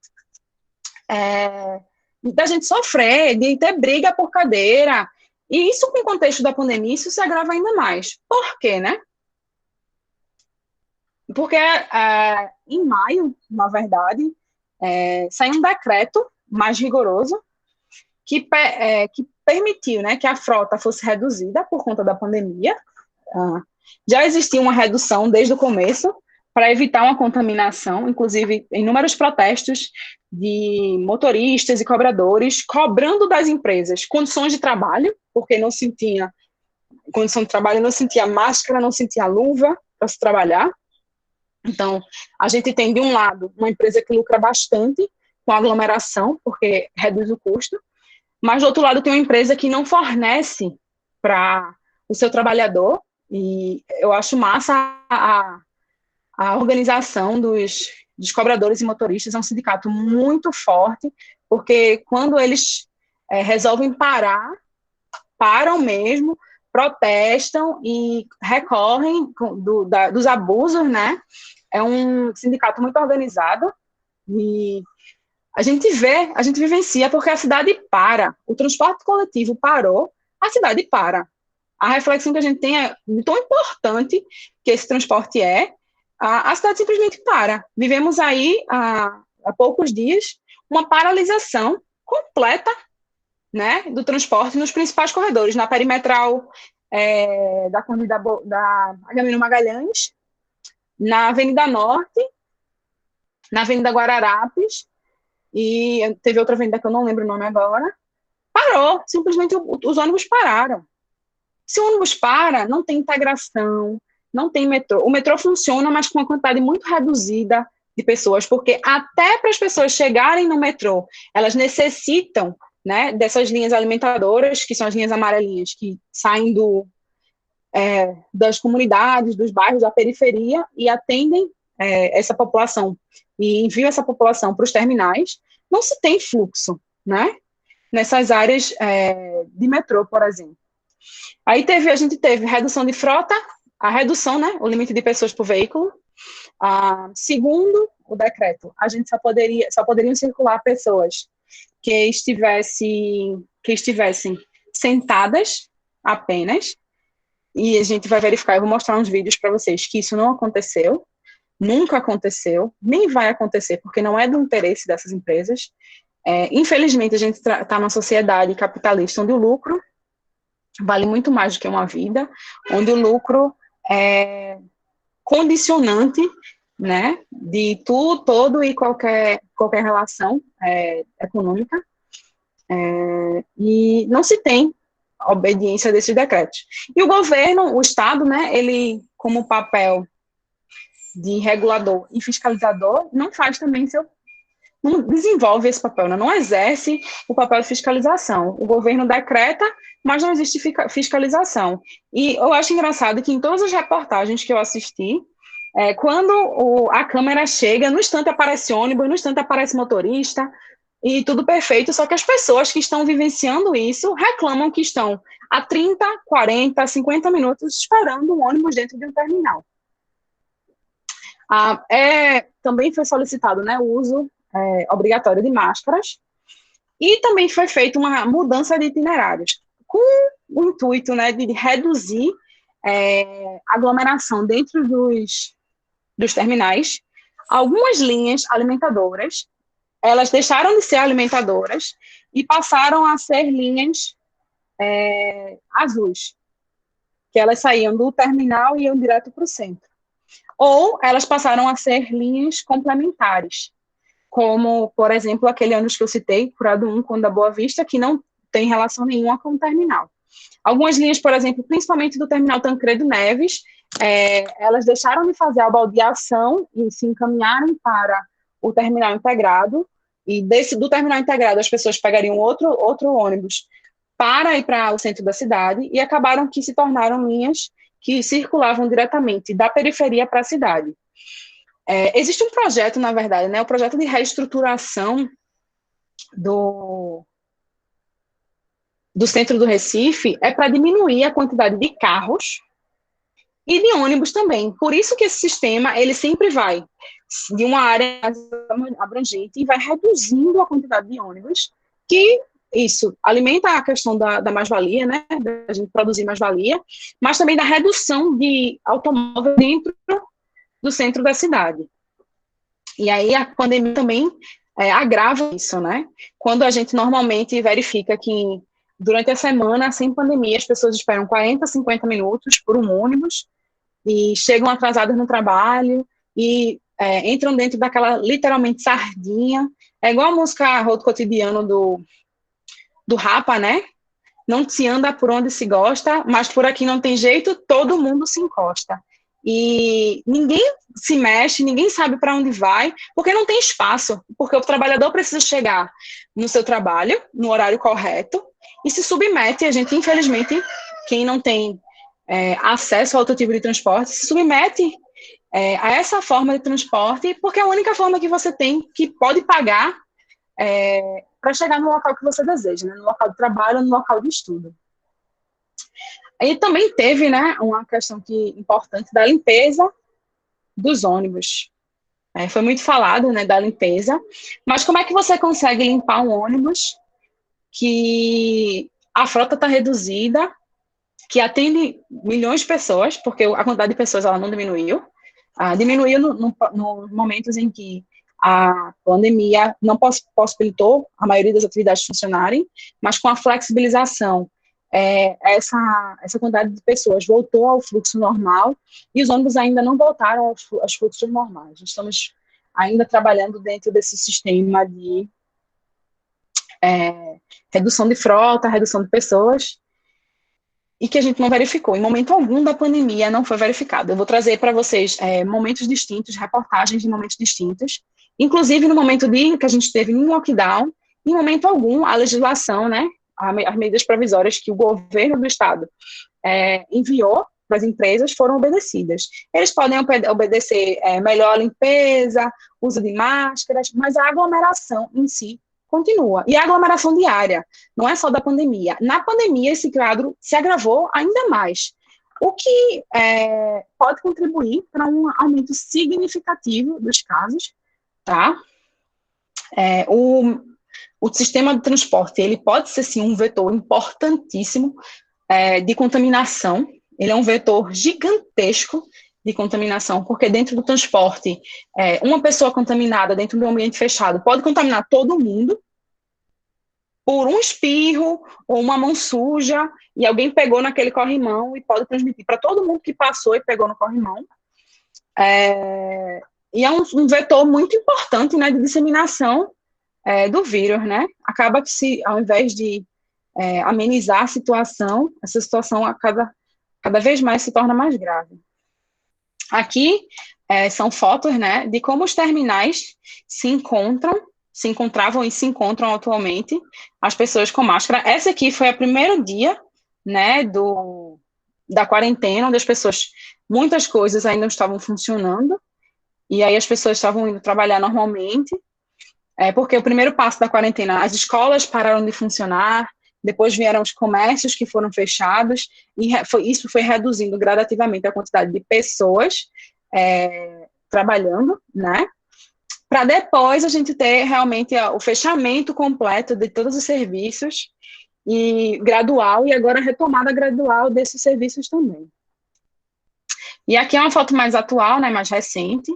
da gente sofrer, de ter briga por cadeira, e isso com o contexto da pandemia, isso se agrava ainda mais. Por quê, né? Porque em maio, na verdade, saiu um decreto mais rigoroso, que permitiu, né, que a frota fosse reduzida por conta da pandemia. Já existia uma redução desde o começo para evitar uma contaminação, inclusive inúmeros protestos de motoristas e cobradores cobrando das empresas condições de trabalho, porque não sentia condição de trabalho, não sentia máscara, não sentia luva para se trabalhar. Então, a gente tem, de um lado, uma empresa que lucra bastante com a aglomeração, porque reduz o custo, mas, do outro lado, tem uma empresa que não fornece para o seu trabalhador, e eu acho massa a organização dos cobradores e motoristas. É um sindicato muito forte, porque quando eles resolvem parar, param mesmo, protestam e recorrem dos abusos, né? É um sindicato muito organizado e a gente vivencia porque a cidade para, o transporte coletivo parou, a cidade para. A reflexão que a gente tem é de tão importante que esse transporte a cidade simplesmente para. Vivemos aí, há poucos dias, uma paralisação completa, né, do transporte nos principais corredores, na perimetral da Agamemnon Magalhães, na Avenida Norte, na Avenida Guararapes, e teve outra avenida que eu não lembro o nome agora, parou, simplesmente os ônibus pararam. Se o ônibus para, não tem integração, não tem metrô. O metrô funciona, mas com uma quantidade muito reduzida de pessoas, porque até para as pessoas chegarem no metrô, elas necessitam, né, dessas linhas alimentadoras, que são as linhas amarelinhas, que saem das comunidades, dos bairros, da periferia, e atendem essa população, e enviam essa população para os terminais. Não se tem fluxo, né, nessas áreas de metrô, por exemplo. Aí a gente teve redução de frota, a redução, né, o limite de pessoas por veículo. Segundo o decreto, a gente só poderiam circular pessoas que estivessem sentadas apenas, e a gente vai verificar, eu vou mostrar uns vídeos para vocês que isso não aconteceu, nunca aconteceu, nem vai acontecer, porque não é do interesse dessas empresas. Infelizmente, a gente está numa sociedade capitalista onde o lucro vale muito mais do que uma vida, onde o lucro é condicionante, né, de todo e qualquer relação econômica, e não se tem obediência desses decretos. E o governo, o Estado, né, ele, como papel de regulador e fiscalizador, não faz também não desenvolve esse papel, né? Não exerce o papel de fiscalização. O governo decreta, mas não existe fiscalização. E eu acho engraçado que em todas as reportagens que eu assisti, quando a câmera chega, no instante aparece ônibus, no instante aparece motorista, e tudo perfeito, só que as pessoas que estão vivenciando isso reclamam que estão há 30, 40, 50 minutos esperando um ônibus dentro de um terminal. Também foi solicitado, né, o uso obrigatório de máscaras, e também foi feita uma mudança de itinerários, com o intuito, né, de reduzir a aglomeração dentro dos terminais. Algumas linhas alimentadoras, elas deixaram de ser alimentadoras e passaram a ser linhas azuis, que elas saíam do terminal e iam direto para o centro. Ou elas passaram a ser linhas complementares, como, por exemplo, aquele ônibus que eu citei, Curado 1, com da Boa Vista, que não tem relação nenhuma com o terminal. Algumas linhas, por exemplo, principalmente do terminal Tancredo Neves, elas deixaram de fazer a baldeação e se encaminharam para o terminal integrado, e do terminal integrado as pessoas pegariam outro ônibus para ir para o centro da cidade, e acabaram que se tornaram linhas que circulavam diretamente da periferia para a cidade. Existe um projeto, na verdade, né, o projeto de reestruturação do centro do Recife para diminuir a quantidade de carros e de ônibus também. Por isso que esse sistema, ele sempre vai de uma área mais abrangente e vai reduzindo a quantidade de ônibus, que isso alimenta a questão da mais-valia, né, da gente produzir mais-valia, mas também da redução de automóvel dentro do centro da cidade. E aí a pandemia também agrava isso, né? Quando a gente normalmente verifica que durante a semana, sem pandemia, as pessoas esperam 40, 50 minutos por um ônibus e chegam atrasadas no trabalho e entram dentro daquela, literalmente, sardinha. É igual a música Rodo Cotidiano do Rapa, né? Não se anda por onde se gosta, mas por aqui não tem jeito, todo mundo se encosta. e ninguém se mexe, ninguém sabe para onde vai, porque não tem espaço, porque o trabalhador precisa chegar no seu trabalho, no horário correto, e se submete, a gente, infelizmente, quem não tem acesso a outro tipo de transporte, se submete a essa forma de transporte, porque é a única forma que você tem, que pode pagar para chegar no local que você deseja, né? No local de trabalho, no local de estudo. E também teve, né, uma questão importante da limpeza dos ônibus. Foi muito falado, né, da limpeza, mas como é que você consegue limpar um ônibus que a frota está reduzida, que atende milhões de pessoas, porque a quantidade de pessoas ela não diminuiu, diminuiu no momentos em que a pandemia não possibilitou a maioria das atividades funcionarem, mas com a flexibilização, essa quantidade de pessoas voltou ao fluxo normal e os ônibus ainda não voltaram aos fluxos normais. Estamos ainda trabalhando dentro desse sistema de redução de frota, redução de pessoas, e que a gente não verificou. Em momento algum da pandemia não foi verificado. Eu vou trazer para vocês momentos distintos, reportagens de momentos distintos, inclusive no momento que a gente teve em lockdown, em momento algum, a legislação, né, as medidas provisórias que o governo do estado enviou para as empresas foram obedecidas. Eles podem obedecer melhor a limpeza, uso de máscaras, mas a aglomeração em si continua. E a aglomeração diária, não é só da pandemia. Na pandemia, esse quadro se agravou ainda mais, o que pode contribuir para um aumento significativo dos casos, tá? O sistema de transporte, ele pode ser, sim, um vetor importantíssimo de contaminação. Ele é um vetor gigantesco de contaminação, porque dentro do transporte, uma pessoa contaminada dentro de um ambiente fechado pode contaminar todo mundo por um espirro ou uma mão suja, e alguém pegou naquele corrimão e pode transmitir para todo mundo que passou e pegou no corrimão. E é um vetor muito importante, né, de disseminação do vírus, né? Acaba que, ao invés de amenizar a situação, essa situação cada vez mais se torna mais grave. Aqui são fotos, né, de como os terminais se encontravam e se encontram atualmente, as pessoas com máscara. Esse aqui foi o primeiro dia, né, da quarentena, onde as pessoas, muitas coisas ainda não estavam funcionando, e aí as pessoas estavam indo trabalhar normalmente, porque o primeiro passo da quarentena, as escolas pararam de funcionar, depois vieram os comércios que foram fechados, e isso foi reduzindo gradativamente a quantidade de pessoas trabalhando, né, para depois a gente ter realmente o fechamento completo de todos os serviços, e gradual, e agora a retomada gradual desses serviços também. E aqui é uma foto mais atual, né, mais recente,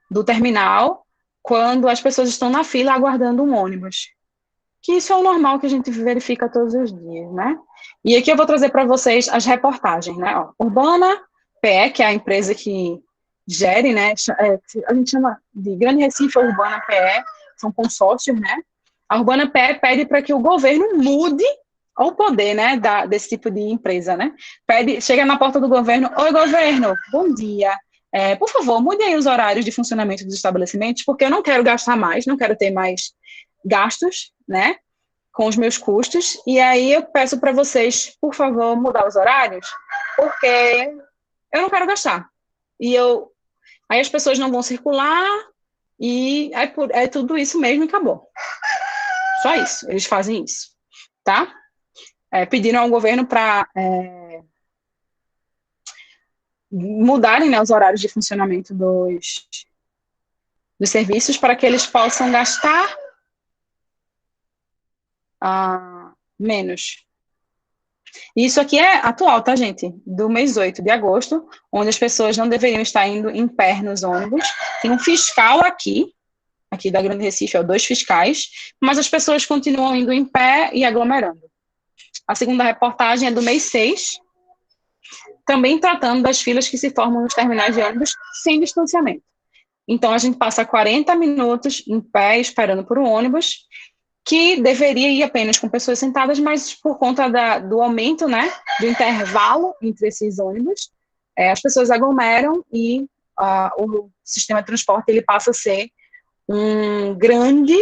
do terminal, quando as pessoas estão na fila aguardando um ônibus. Que isso é o normal que a gente verifica todos os dias, né? E aqui eu vou trazer para vocês as reportagens, né? Urbana PE, que é a empresa que gere, né? A gente chama de Grande Recife Urbana PE, são consórcios, né? A Urbana PE pede para que o governo mude o poder, né, desse tipo de empresa, né? Chega na porta do governo: oi, governo, bom dia. Por favor, mude aí os horários de funcionamento dos estabelecimentos, porque eu não quero gastar mais, não quero ter mais gastos, né, com os meus custos, e aí eu peço para vocês, por favor, mudar os horários, porque eu não quero gastar. Aí as pessoas não vão circular, e é tudo isso mesmo e acabou. Só isso, eles fazem isso, tá? Pediram ao governo para mudarem, né, os horários de funcionamento dos serviços para que eles possam gastar menos. Isso aqui é atual, tá, gente? Do mês 8 de agosto, onde as pessoas não deveriam estar indo em pé nos ônibus. Tem um fiscal aqui da Grande Recife, 2 fiscais, mas as pessoas continuam indo em pé e aglomerando. A segunda reportagem é do mês 6, também tratando das filas que se formam nos terminais de ônibus sem distanciamento. Então, a gente passa 40 minutos em pé esperando por um ônibus, que deveria ir apenas com pessoas sentadas, mas por conta do aumento, né, do intervalo entre esses ônibus, as pessoas aglomeram e o sistema de transporte ele passa a ser um grande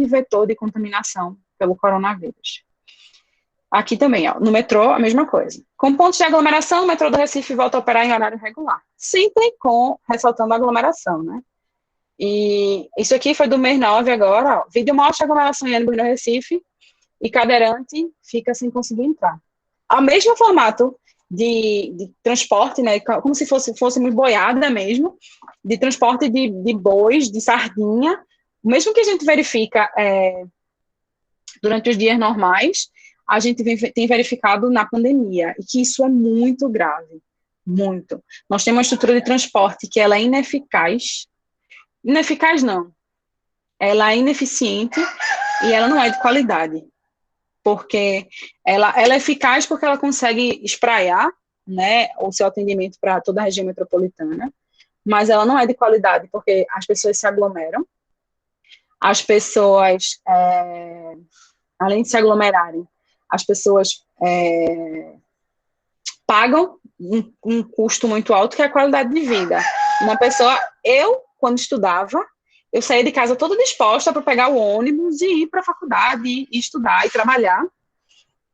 vetor de contaminação pelo coronavírus. Aqui também, no metrô, a mesma coisa. Com pontos de aglomeração, o metrô do Recife volta a operar em horário regular. Sempre ressaltando a aglomeração, né? E isso aqui foi do mês 9 agora, vídeo mostra a aglomeração em ônibus no Recife e cadeirante fica sem conseguir entrar. Ao mesmo formato de transporte, né, como se fosse boiada mesmo, de transporte de bois, de sardinha, o mesmo que a gente verifica durante os dias normais, a gente tem verificado na pandemia, e que isso é muito grave, muito. Nós temos uma estrutura de transporte que ela é ineficaz não, ela é ineficiente e ela não é de qualidade, porque ela é eficaz porque ela consegue espraiar, né, o seu atendimento para toda a região metropolitana, mas ela não é de qualidade porque as pessoas se aglomeram, as pessoas, além de se aglomerarem, as pessoas pagam um custo muito alto, que é a qualidade de vida. Quando estudava, eu saía de casa toda disposta para pegar o ônibus e ir para a faculdade, e estudar e trabalhar.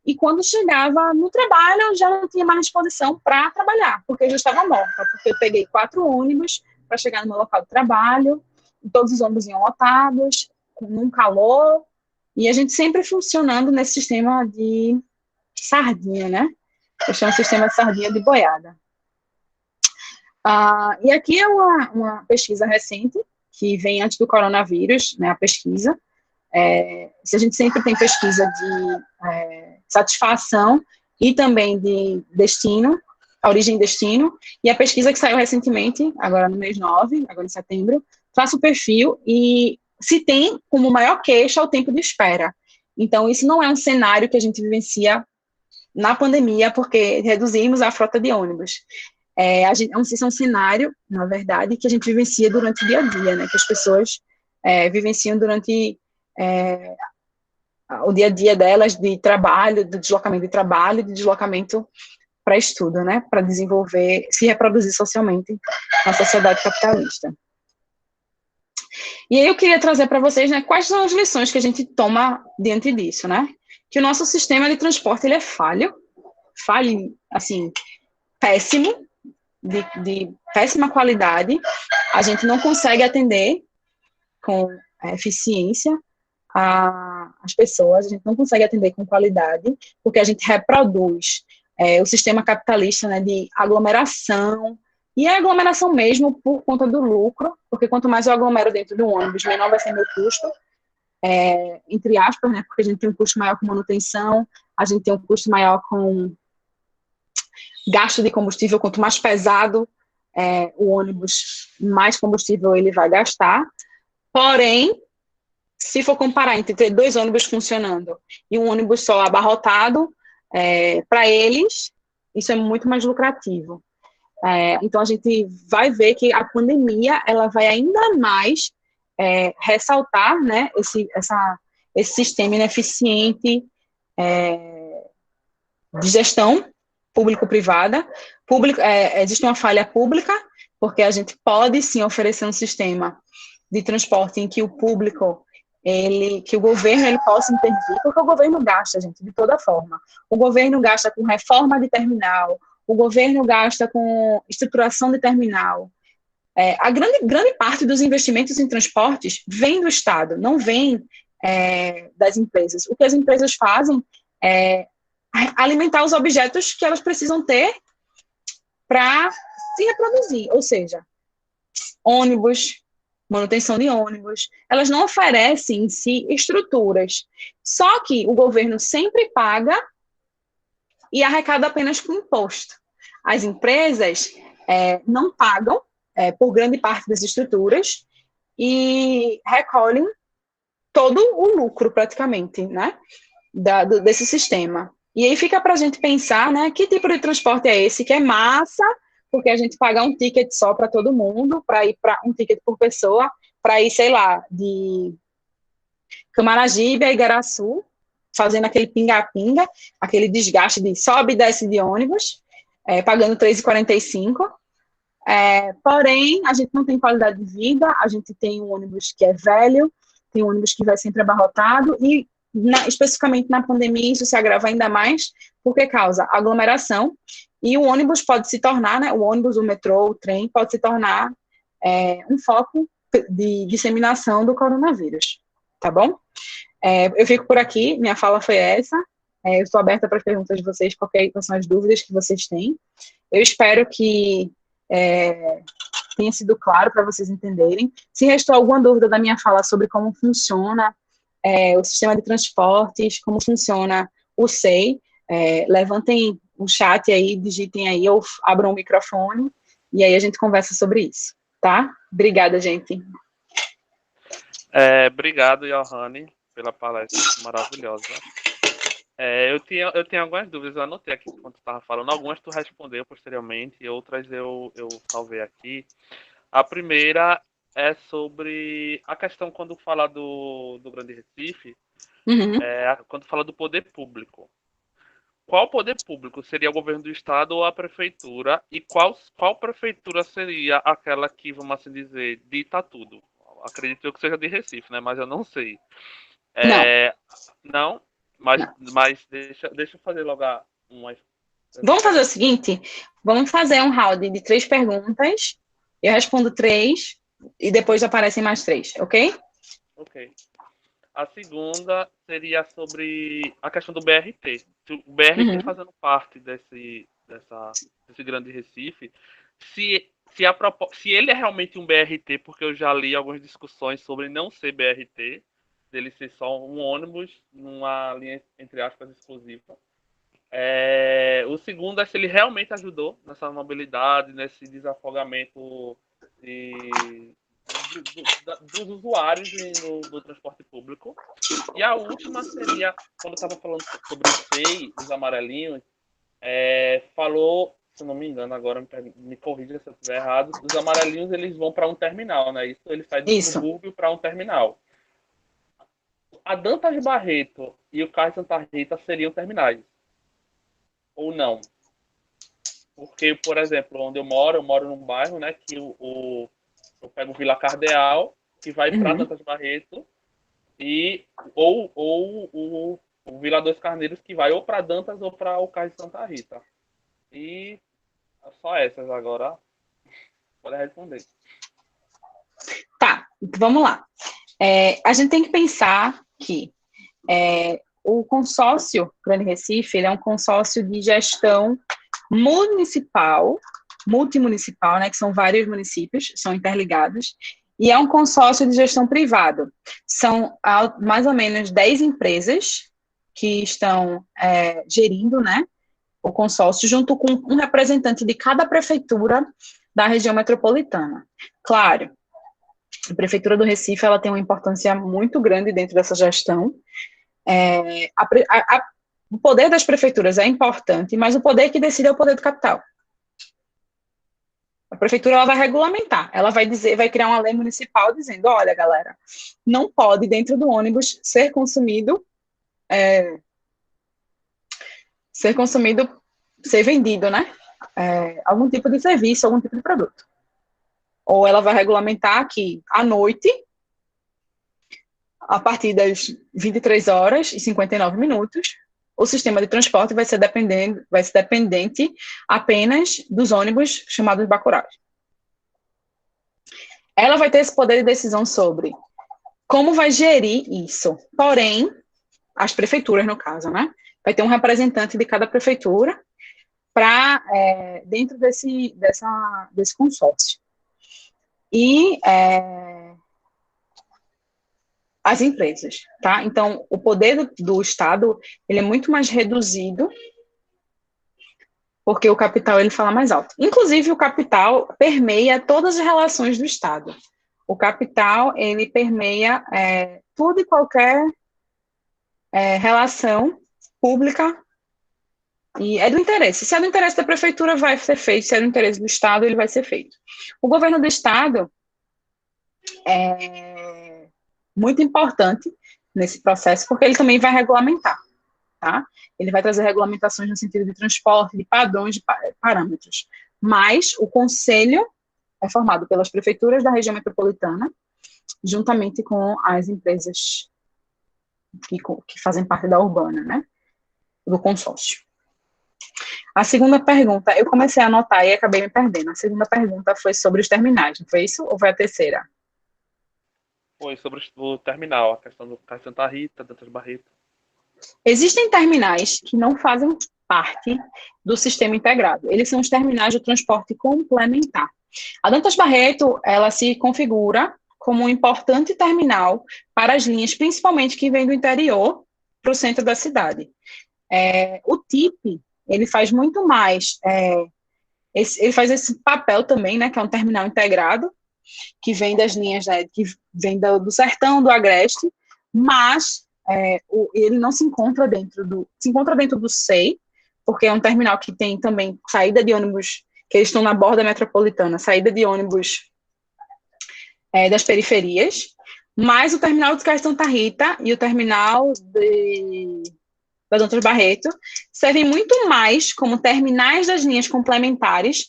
E quando chegava no trabalho, eu já não tinha mais disposição para trabalhar, porque eu já estava morta, porque eu peguei 4 ônibus para chegar no meu local de trabalho, e todos os ônibus iam lotados, com um calor, e a gente sempre funcionando nesse sistema de sardinha, né? Eu chamo de sistema de sardinha de boiada. E aqui é uma pesquisa recente, que vem antes do coronavírus, né, a pesquisa. Se a gente sempre tem pesquisa de satisfação e também de destino, origem e destino, e a pesquisa que saiu recentemente, agora no mês 9, agora em setembro, traça o perfil e se tem como maior queixa o tempo de espera. Então, isso não é um cenário que a gente vivencia na pandemia, porque reduzimos a frota de ônibus. Isso é um cenário, na verdade, que a gente vivencia durante o dia a dia, né, que as pessoas vivenciam durante o dia a dia delas, de trabalho, de deslocamento de trabalho, de deslocamento para estudo, né, para desenvolver, se reproduzir socialmente na sociedade capitalista. E aí eu queria trazer para vocês, né, quais são as lições que a gente toma diante disso, né? Que o nosso sistema de transporte, ele é falho, assim, péssimo, de péssima qualidade, a gente não consegue atender com eficiência as pessoas, a gente não consegue atender com qualidade, porque a gente reproduz o sistema capitalista, né, de aglomeração, e é aglomeração mesmo por conta do lucro, porque quanto mais eu aglomero dentro do ônibus, menor vai ser meu custo, entre aspas, né, porque a gente tem um custo maior com manutenção, a gente tem um custo maior com gasto de combustível, quanto mais pesado o ônibus, mais combustível ele vai gastar. Porém, se for comparar entre ter 2 ônibus funcionando e um ônibus só abarrotado, para eles, isso é muito mais lucrativo. Então, a gente vai ver que a pandemia ela vai ainda mais ressaltar, né, esse sistema ineficiente de gestão público-privada. Existe uma falha pública, porque a gente pode, sim, oferecer um sistema de transporte em que o público, que o governo ele possa intervir, porque o governo gasta, gente, de toda forma. O governo gasta com reforma de terminal, o governo gasta com estruturação de terminal. A grande parte dos investimentos em transportes vem do Estado, não vem das empresas. O que as empresas fazem é alimentar os objetos que elas precisam ter para se reproduzir, ou seja, ônibus, manutenção de ônibus, elas não oferecem em si estruturas, só que o governo sempre paga e arrecada apenas com imposto. As empresas não pagam por grande parte das estruturas e recolhem todo o lucro, praticamente, né, desse sistema. E aí fica para a gente pensar, né, que tipo de transporte é esse, que é massa, porque a gente paga um ticket só para todo mundo, para ir para um ticket por pessoa, para ir, sei lá, de Camaragibe a Igaraçu, fazendo aquele pinga-pinga, aquele desgaste de sobe e desce de ônibus, pagando R$ 3,45. Porém, a gente não tem qualidade de vida, a gente tem um ônibus que é velho, tem um ônibus que vai sempre abarrotado, e especificamente na pandemia isso se agrava ainda mais, porque causa aglomeração, e o ônibus pode se tornar, né, o ônibus, o metrô, o trem, pode se tornar um foco de disseminação do coronavírus, tá bom? Eu fico por aqui, minha fala foi essa, eu estou aberta para as perguntas de vocês, porque são as dúvidas que vocês têm. Eu espero que tenha sido claro para vocês entenderem. Se restou alguma dúvida da minha fala sobre como funciona o sistema de transportes, como funciona o SEI, levantem o chat aí, digitem aí, ou abram o microfone, e aí a gente conversa sobre isso, tá? Obrigada, gente. Obrigado, Johanny, pela palestra maravilhosa. Eu tinha algumas dúvidas, eu anotei aqui enquanto tu estava falando. Algumas tu respondeu posteriormente, e outras eu salvei aqui. A primeira é sobre a questão quando fala do Grande Recife, quando fala do poder público. Qual poder público? Seria o governo do estado ou a prefeitura? E qual prefeitura seria aquela que, vamos assim dizer, dita tudo? Acredito eu que seja de Recife, né? Mas eu não sei. Não? Mas deixa eu fazer logo umas. Vamos fazer o seguinte: vamos fazer um round de 3 perguntas. Eu respondo 3 e depois aparecem mais 3, ok? Ok. A segunda seria sobre a questão do BRT. Se o BRT fazendo parte desse grande Recife, se ele é realmente um BRT, porque eu já li algumas discussões sobre não ser BRT, dele ser só um ônibus numa linha, entre aspas, exclusiva. O segundo é se ele realmente ajudou nessa mobilidade, nesse desafogamento dos usuários do transporte público. E a última seria, quando eu estava falando sobre o SEI, os amarelinhos, falou, se não me engano, agora me corrija se eu estiver errado, os amarelinhos eles vão para um terminal, né? Isso, eles saem do subúrbio para um terminal. A Dantas Barreto e o Cais Santa Rita seriam terminais? Ou não? Porque, por exemplo, onde eu moro num bairro, né, que eu pego o Vila Cardeal, que vai para Dantas Barreto, ou o Vila Dois Carneiros, que vai ou para Dantas ou para o Cais de Santa Rita. E só essas agora. Pode responder. Tá, vamos lá. A gente tem que pensar que o consórcio Grande Recife, ele é um consórcio de gestão municipal, multimunicipal, né, que são vários municípios, são interligados, e é um consórcio de gestão privada. São mais ou menos 10 empresas que estão gerindo, né, o consórcio, junto com um representante de cada prefeitura da região metropolitana. Claro, a Prefeitura do Recife ela tem uma importância muito grande dentro dessa gestão. O poder das prefeituras é importante, mas o poder que decide é o poder do capital. A prefeitura ela vai regulamentar, ela vai criar uma lei municipal dizendo, olha, galera, não pode dentro do ônibus ser consumido, ser vendido, né? Algum tipo de serviço, algum tipo de produto. Ou ela vai regulamentar que à noite, a partir das 23h59, o sistema de transporte vai ser dependente apenas dos ônibus chamados bacurais. Ela vai ter esse poder de decisão sobre como vai gerir isso. Porém, as prefeituras, no caso, né? Vai ter um representante de cada prefeitura dentro desse consórcio. E as empresas, tá? Então, o poder do Estado, ele é muito mais reduzido, porque o capital, ele fala mais alto. Inclusive, o capital permeia todas as relações do Estado. O capital, ele permeia tudo e qualquer relação pública, e é do interesse. Se é do interesse da prefeitura, vai ser feito. Se é do interesse do Estado, ele vai ser feito. O governo do Estado é muito importante nesse processo, porque ele também vai regulamentar, tá? Ele vai trazer regulamentações no sentido de transporte, de padrões, de parâmetros. Mas o conselho é formado pelas prefeituras da região metropolitana, juntamente com as empresas que fazem parte da urbana, né? Do consórcio. A segunda pergunta, eu comecei a anotar e acabei me perdendo. A segunda pergunta foi sobre os terminais, não foi isso? Ou foi a terceira? Foi sobre o terminal, a questão do Cais Santa Rita, Dantas Barreto. Existem terminais que não fazem parte do sistema integrado. Eles são os terminais de transporte complementar. A Dantas Barreto, ela se configura como um importante terminal para as linhas, principalmente que vêm do interior para o centro da cidade. O TIP, ele faz muito mais, ele faz esse papel também, né, que é um terminal integrado, que vem das linhas, né, que vem do Sertão, do Agreste, mas ele não se encontra dentro do SEI, porque é um terminal que tem também saída de ônibus, que eles estão na borda metropolitana, saída de ônibus das periferias, mas o terminal de Cais Santa Rita e o terminal da Dantas Barreto servem muito mais como terminais das linhas complementares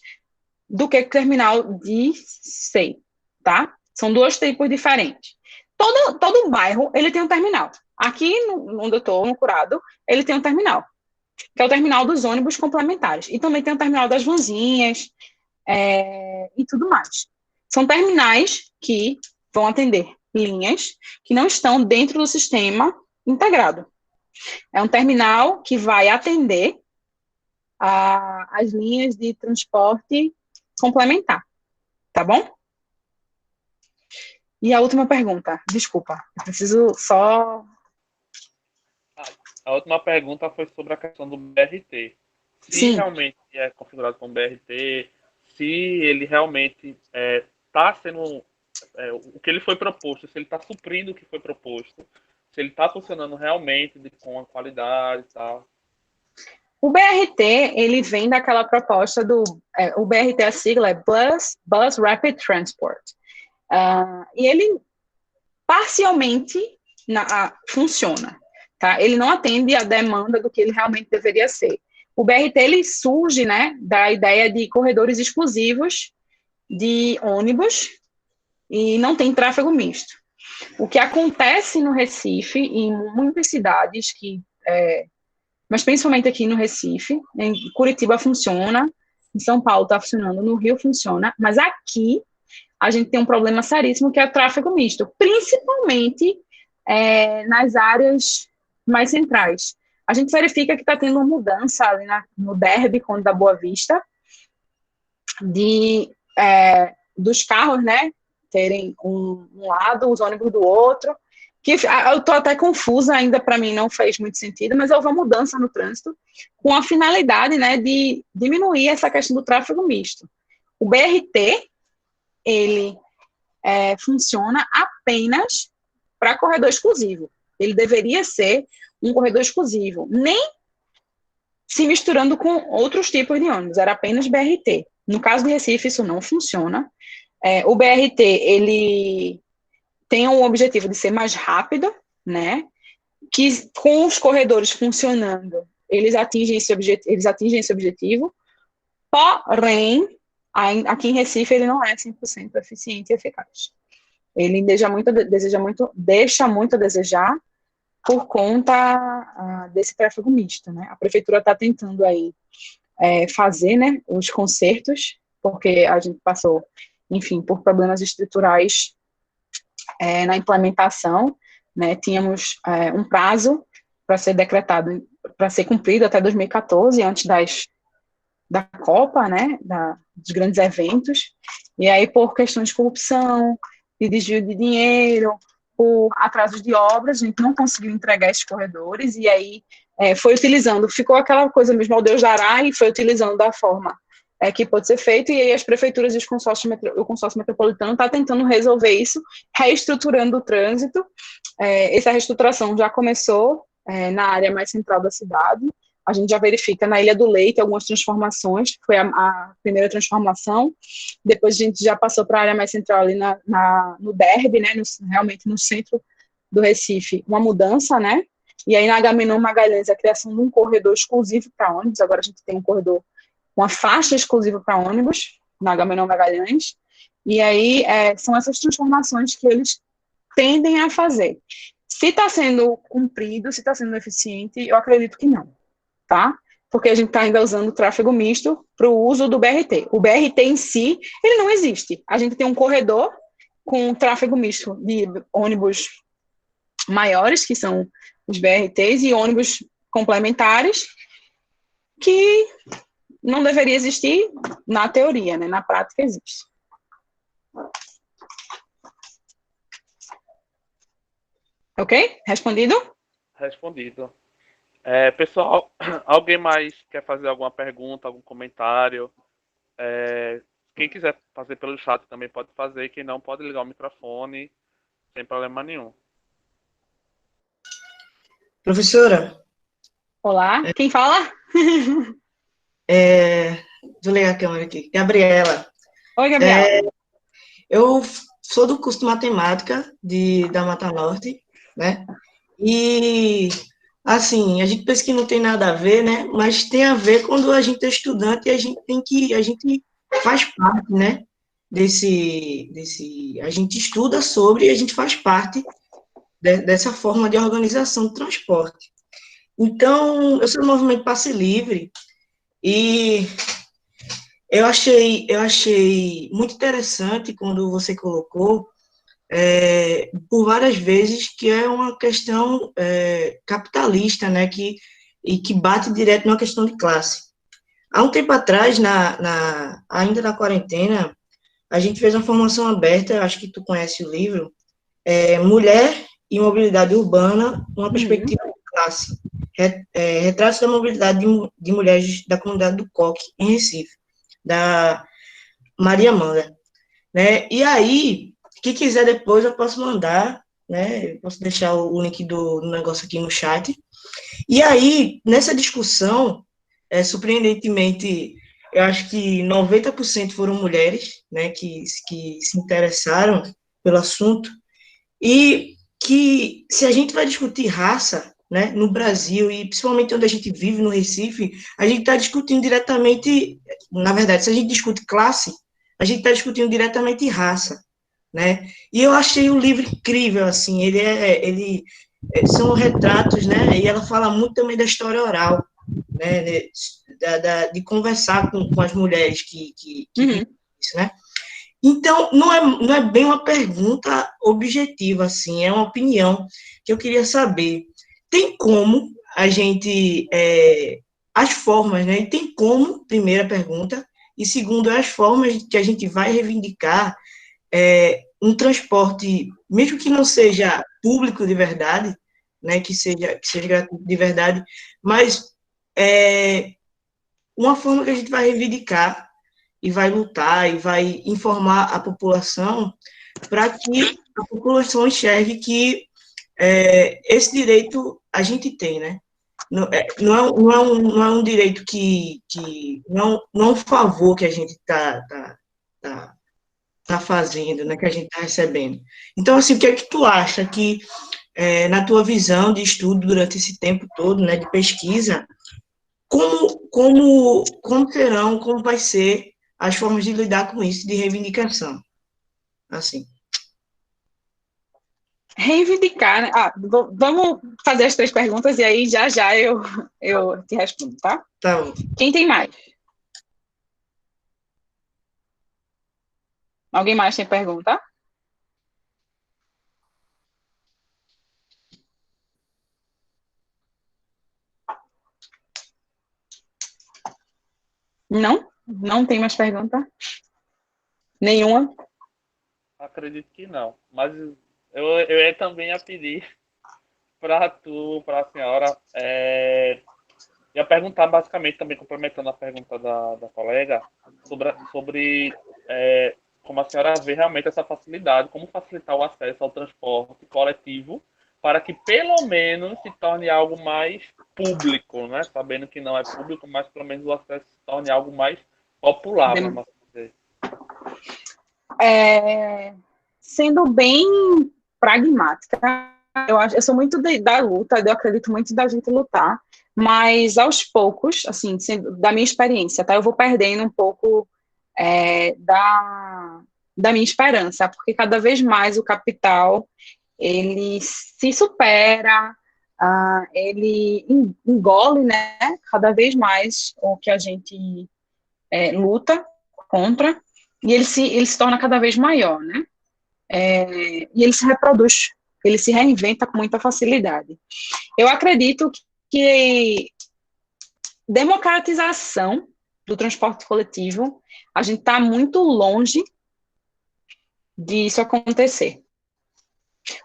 do que terminal de SEI, tá? São dois tipos diferentes. Todo bairro, ele tem um terminal. Aqui, onde eu estou, no Curado, ele tem um terminal, que é o terminal dos ônibus complementares. E também tem o terminal das vanzinhas e tudo mais. São terminais que vão atender linhas que não estão dentro do sistema integrado. É um terminal que vai atender as linhas de transporte complementar, tá bom? E a última pergunta, desculpa, eu preciso só... A última pergunta foi sobre a questão do BRT. Se realmente é configurado como BRT, se ele realmente está sendo o que ele foi proposto, se ele está suprindo o que foi proposto, se ele está funcionando realmente com a qualidade e tal. O BRT, ele vem daquela proposta o BRT, a sigla é Bus Rapid Transport. E ele parcialmente funciona, tá? Ele não atende à demanda do que ele realmente deveria ser. O BRT, ele surge, né, da ideia de corredores exclusivos de ônibus e não tem tráfego misto. O que acontece no Recife, em muitas cidades, mas principalmente aqui no Recife, em Curitiba funciona, em São Paulo está funcionando, no Rio funciona, mas aqui a gente tem um problema seríssimo que é o tráfego misto, principalmente nas áreas mais centrais. A gente verifica que está tendo uma mudança ali no Derby, Conde da Boa Vista, dos carros, né, terem um lado, os ônibus do outro, que eu estou até confusa, ainda para mim não fez muito sentido, mas houve uma mudança no trânsito com a finalidade, né, de diminuir essa questão do tráfego misto. O BRT, ele funciona apenas para corredor exclusivo. Ele deveria ser um corredor exclusivo, nem se misturando com outros tipos de ônibus, era apenas BRT. No caso de Recife, isso não funciona. O BRT, ele tem o objetivo de ser mais rápido, né? Que com os corredores funcionando, eles atingem esse objetivo, porém, aqui em Recife, ele não é 100% eficiente e eficaz. Ele deixa muito a desejar por conta desse tráfego misto, né? A prefeitura está tentando aí fazer, né, os consertos, porque a gente passou, enfim, por problemas estruturais na implementação, né? Tínhamos um prazo para ser decretado, para ser cumprido até 2014, antes da Copa, né, dos grandes eventos, e aí por questões de corrupção, de desvio de dinheiro, por atrasos de obras, a gente não conseguiu entregar esses corredores, e aí ficou aquela coisa mesmo, ao Deus dará, e foi utilizando da forma que pode ser feito, e aí as prefeituras e o consórcio metropolitano está tentando resolver isso, reestruturando o trânsito. Essa reestruturação já começou na área mais central da cidade. A gente já verifica na Ilha do Leite algumas transformações, que foi a primeira transformação, depois a gente já passou para a área mais central ali no Derby, né, realmente no centro do Recife, uma mudança, né, E aí, na Agamenon Magalhães, a criação de um corredor exclusivo para ônibus. Agora a gente tem um corredor, uma faixa exclusiva para ônibus, na Agamenon Magalhães. E aí, são essas transformações que eles tendem a fazer. Se está sendo cumprido, se está sendo eficiente, eu acredito que não, tá? Porque a gente está ainda usando o tráfego misto para o uso do BRT. O BRT em si, ele não existe. A gente tem um corredor com tráfego misto de ônibus maiores, que são os BRTs, e ônibus complementares, que não deveria existir na teoria, né? Na prática existe. Ok? Respondido? Respondido. Pessoal, alguém mais quer fazer alguma pergunta, algum comentário? Quem quiser fazer pelo chat também pode fazer. Quem não, pode ligar o microfone sem problema nenhum. Professora, Olá, quem fala? deixa eu ligar a câmera aqui. Gabriela. Oi, Gabriela. Eu sou do curso de matemática da Mata Norte, né? E, assim, a gente pensa que não tem nada a ver, né? Mas tem a ver quando a gente é estudante e a gente faz parte, né? A gente estuda sobre e a gente faz parte dessa forma de organização do transporte. Então, eu sou do movimento Passe Livre e eu achei muito interessante quando você colocou, por várias vezes, que é uma questão capitalista, né, e que bate direto numa questão de classe. Há um tempo atrás, ainda na quarentena, a gente fez uma formação aberta, acho que tu conhece o livro, Mulher e Mobilidade Urbana, uma perspectiva de classe. Retratos da mobilidade de mulheres da comunidade do Coque, em Recife, da Maria Amanda, né? E aí, quem quiser depois eu posso mandar, né? Eu posso deixar o link do negócio aqui no chat. E aí, nessa discussão, surpreendentemente, eu acho que 90% foram mulheres, né, que se interessaram pelo assunto, e que, se a gente vai discutir raça, né, no Brasil, e principalmente onde a gente vive, no Recife, a gente está discutindo diretamente, na verdade, se a gente discute classe, a gente está discutindo diretamente raça, né, e eu achei o livro incrível, assim, são retratos, né, e ela fala muito também da história oral, né, de conversar com as mulheres que vivem isso, né. Então, não é bem uma pergunta objetiva, assim, é uma opinião que eu queria saber. Tem como a gente, as formas, né? E tem como, primeira pergunta, e segundo, as formas que a gente vai reivindicar um transporte, mesmo que não seja público de verdade, né? Que seja gratuito de verdade, mas uma forma que a gente vai reivindicar e vai lutar e vai informar a população para que a população enxergue que esse direito a gente tem, né? Não é um direito não é um favor que a gente tá fazendo, né? Que a gente está recebendo. Então, assim, o que é que tu acha que, na tua visão de estudo durante esse tempo todo, né, de pesquisa, como vai ser as formas de lidar com isso, de reivindicação, assim. Reivindicar, né? Vamos fazer as 3 perguntas e aí já eu te respondo, tá? Tá bom. Quem tem mais? Alguém mais tem pergunta? Não? Não tem mais pergunta? Nenhuma? Acredito que não. Mas eu ia também a pedir para a senhora, ia perguntar basicamente, também complementando a pergunta da colega, sobre como a senhora vê realmente essa facilidade, como facilitar o acesso ao transporte coletivo para que pelo menos se torne algo mais público, né? Sabendo que não é público, mas pelo menos o acesso se torne algo mais popular, vamos assim dizer. Sendo bem pragmática, eu sou muito da luta, eu acredito muito da gente lutar, mas aos poucos, assim, da minha experiência, tá? Eu vou perdendo um pouco da minha esperança, porque cada vez mais o capital, ele se supera, ele engole, né, cada vez mais o que a gente luta contra, e ele se torna cada vez maior, né? E ele se reproduz, ele se reinventa com muita facilidade. Eu acredito que democratização do transporte coletivo, a gente está muito longe disso acontecer.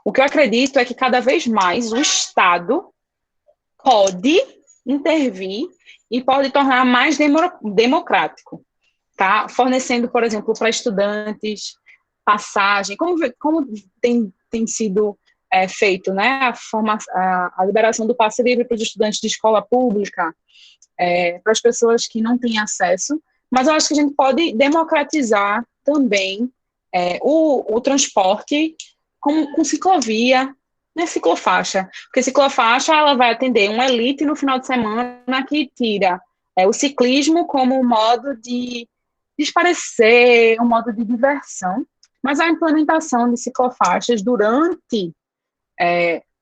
O que eu acredito é que cada vez mais o Estado pode intervir e pode tornar mais democrático, tá? Fornecendo, por exemplo, para estudantes passagem, como tem sido feito, né? A liberação do passe livre para os estudantes de escola pública, para as pessoas que não têm acesso, mas eu acho que a gente pode democratizar também o transporte com ciclovia, né, ciclofaixa, porque ciclofaixa ela vai atender uma elite no final de semana que tira o ciclismo como um modo de esparecer, um modo de diversão, mas a implementação de ciclofaixas durante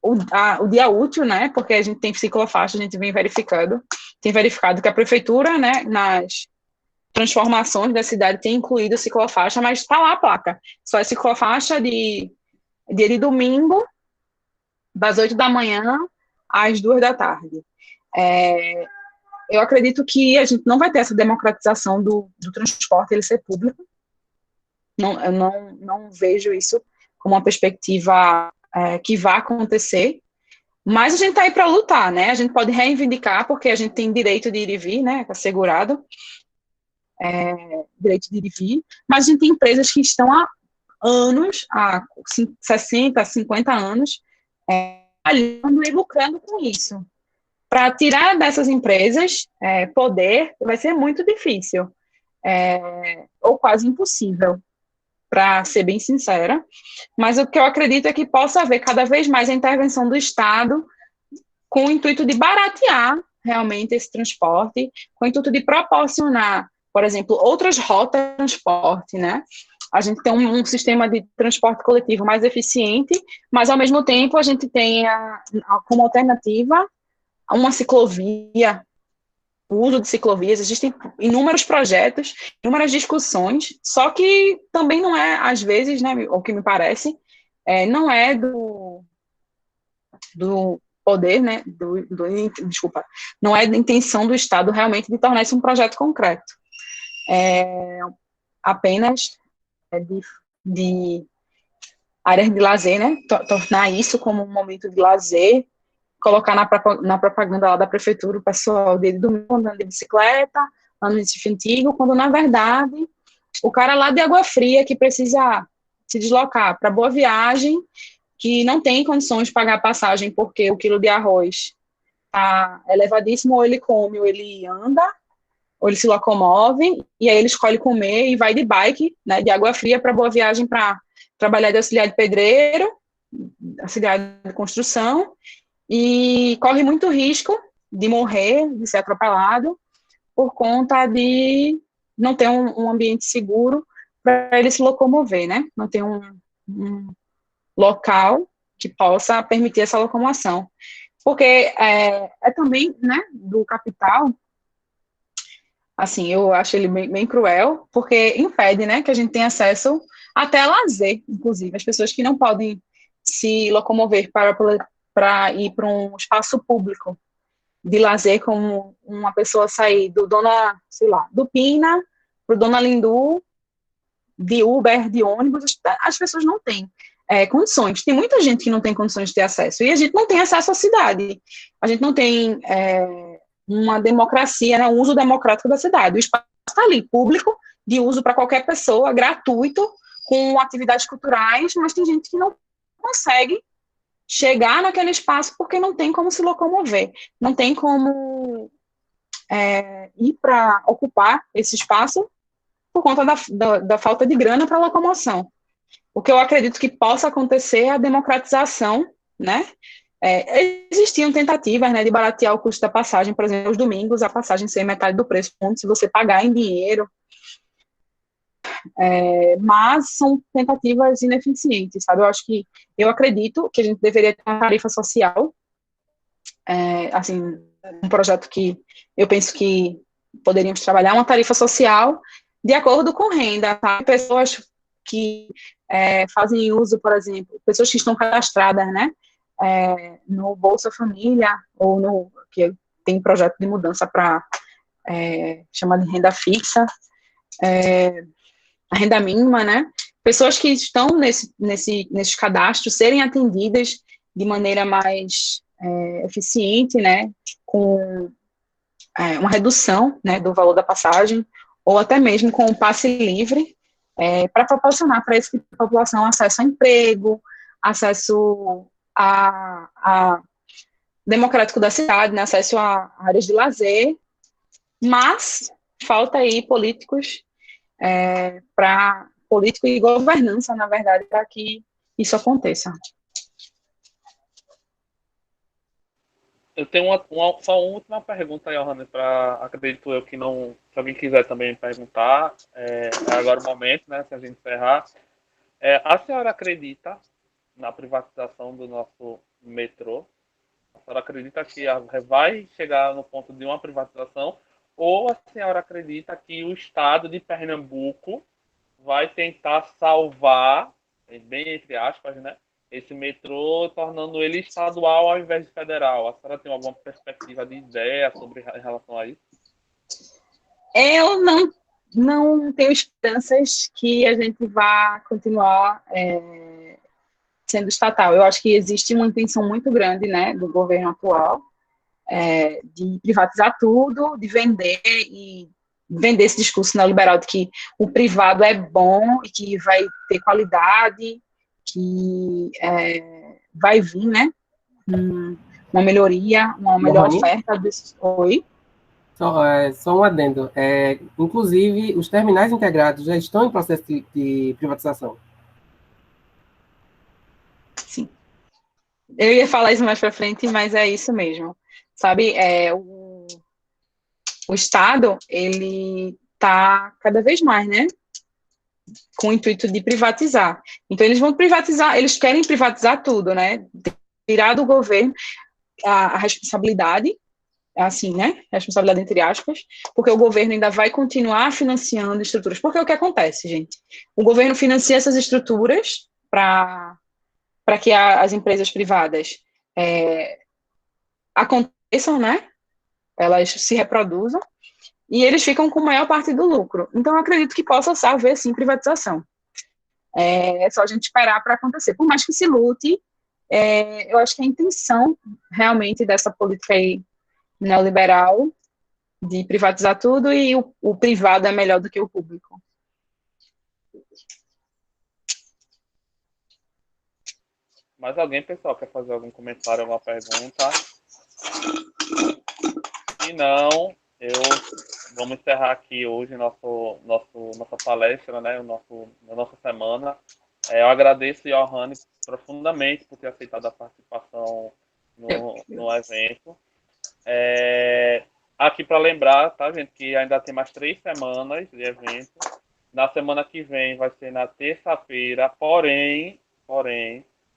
o dia útil, né, porque a gente tem ciclofaixa, a gente tem verificado que a prefeitura, né, nas transformações da cidade tem incluído ciclofaixa, mas está lá a placa, só é ciclofaixa de dia de domingo, das 8 da manhã às 2 da tarde. Eu acredito que a gente não vai ter essa democratização do transporte, ele ser público. Eu não vejo isso como uma perspectiva que vai acontecer, mas a gente está aí para lutar, né? A gente pode reivindicar, porque a gente tem direito de ir e vir, né? Assegurado, direito de ir e vir, mas a gente tem empresas que estão há anos, há 60, 50 anos, trabalhando e lucrando com isso. Para tirar dessas empresas poder vai ser muito difícil, ou quase impossível, para ser bem sincera, mas o que eu acredito é que possa haver cada vez mais a intervenção do Estado com o intuito de baratear realmente esse transporte, com o intuito de proporcionar, por exemplo, outras rotas de transporte, né? A gente tem um sistema de transporte coletivo mais eficiente, mas, ao mesmo tempo, a gente tem como alternativa uma ciclovia, o uso de ciclovias. Existem inúmeros projetos, inúmeras discussões, só que também não é, às vezes, né, o que me parece, não é do poder, né, desculpa, não é da intenção do Estado realmente de tornar isso um projeto concreto. Apenas de áreas de lazer, né, tornar isso como um momento de lazer, colocar na propaganda lá da prefeitura o pessoal de domingo andando de bicicleta, andando de Recife Antigo, quando, na verdade, o cara lá de Água Fria que precisa se deslocar para Boa Viagem, que não tem condições de pagar passagem porque o quilo de arroz está elevadíssimo, ou ele come, ou ele anda, ou ele se locomove, e aí ele escolhe comer e vai de bike, né, de Água Fria para Boa Viagem para trabalhar de auxiliar de pedreiro, auxiliar de construção, e corre muito risco de morrer, de ser atropelado, por conta de não ter um ambiente seguro para ele se locomover, né? Não ter um local que possa permitir essa locomoção. Porque é também, né, do capital, assim, eu acho ele bem cruel, porque impede, né, que a gente tenha acesso até a lazer, inclusive. As pessoas que não podem se locomover para ir para um espaço público de lazer, como uma pessoa sair do Pina para o Dona Lindu, de Uber, de ônibus, as pessoas não têm condições. Tem muita gente que não tem condições de ter acesso, e a gente não tem acesso à cidade. A gente não tem uma democracia, né, um uso democrático da cidade. O espaço está ali, público, de uso para qualquer pessoa, gratuito, com atividades culturais, mas tem gente que não consegue chegar naquele espaço porque não tem como se locomover, não tem como ir para ocupar esse espaço por conta da falta de grana para locomoção. O que eu acredito que possa acontecer é a democratização né? Existiam tentativas, né, de baratear o custo da passagem, por exemplo, aos domingos a passagem ser metade do preço, se você pagar em dinheiro, mas são tentativas ineficientes, sabe? Eu acredito que a gente deveria ter uma tarifa social, assim, um projeto que eu penso que poderíamos trabalhar, uma tarifa social de acordo com renda, tá? Pessoas que fazem uso, por exemplo, pessoas que estão cadastradas, né, no Bolsa Família, ou que tem projeto de mudança para chamar de renda fixa, a renda mínima, né, pessoas que estão nesses cadastros serem atendidas de maneira mais eficiente, né, com uma redução, né, do valor da passagem, ou até mesmo com o passe livre, para proporcionar para essa população acesso a emprego, acesso a democrático da cidade, né, acesso a áreas de lazer, mas falta aí político e governança, na verdade, para que isso aconteça. Eu tenho só uma última pergunta, Johanna, acredito eu que não, se alguém quiser também perguntar, agora o momento, né, se a gente encerrar. A senhora acredita na privatização do nosso metrô? A senhora acredita que vai chegar no ponto de uma privatização? Ou a senhora acredita que o Estado de Pernambuco vai tentar salvar, bem entre aspas, né, esse metrô, tornando ele estadual ao invés de federal? A senhora tem alguma perspectiva de ideia sobre em relação a isso? Eu não tenho esperanças que a gente vá continuar sendo estatal. Eu acho que existe uma intenção muito grande, né, do governo atual, de privatizar tudo, de vender esse discurso neoliberal de que o privado é bom e que vai ter qualidade, que vai vir, né, uma melhoria, uma melhor Johanny, oferta. Oi? só um adendo. Inclusive, os terminais integrados já estão em processo de privatização. Sim. Eu ia falar isso mais para frente, mas é isso mesmo. Sabe, o Estado, ele está cada vez mais, né, com o intuito de privatizar. Então, eles vão privatizar, eles querem privatizar tudo, né, tirar do governo a responsabilidade, assim, né, responsabilidade entre aspas, porque o governo ainda vai continuar financiando estruturas. Porque o que acontece, gente? O governo financia essas estruturas para que as empresas privadas aconteçam, né, elas se reproduzam, e eles ficam com a maior parte do lucro. Então, eu acredito que possa haver, sim, privatização. É só a gente esperar para acontecer. Por mais que se lute, eu acho que a intenção, realmente, dessa política aí neoliberal, de privatizar tudo, e o privado é melhor do que o público. Mais alguém, pessoal, quer fazer algum comentário, alguma pergunta? Se não, vamos encerrar aqui hoje nossa palestra, né? A nossa semana. Eu agradeço, Johanny, profundamente por ter aceitado a participação no evento. Aqui para lembrar, tá, gente, que ainda tem mais 3 semanas de evento. Na semana que vem vai ser na terça-feira, porém,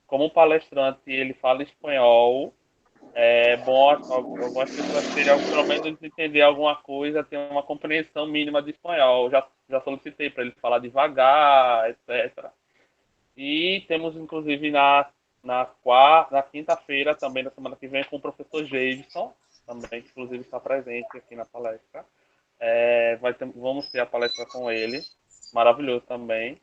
como o palestrante ele fala espanhol, é bom algumas pessoas terem pelo menos entender alguma coisa, ter uma compreensão mínima de espanhol. Já solicitei para ele falar devagar, etc. E temos, inclusive, na quinta-feira, também na semana que vem, com o professor Jason, também, que inclusive está presente aqui na palestra. Vamos ter a palestra com ele, maravilhoso também.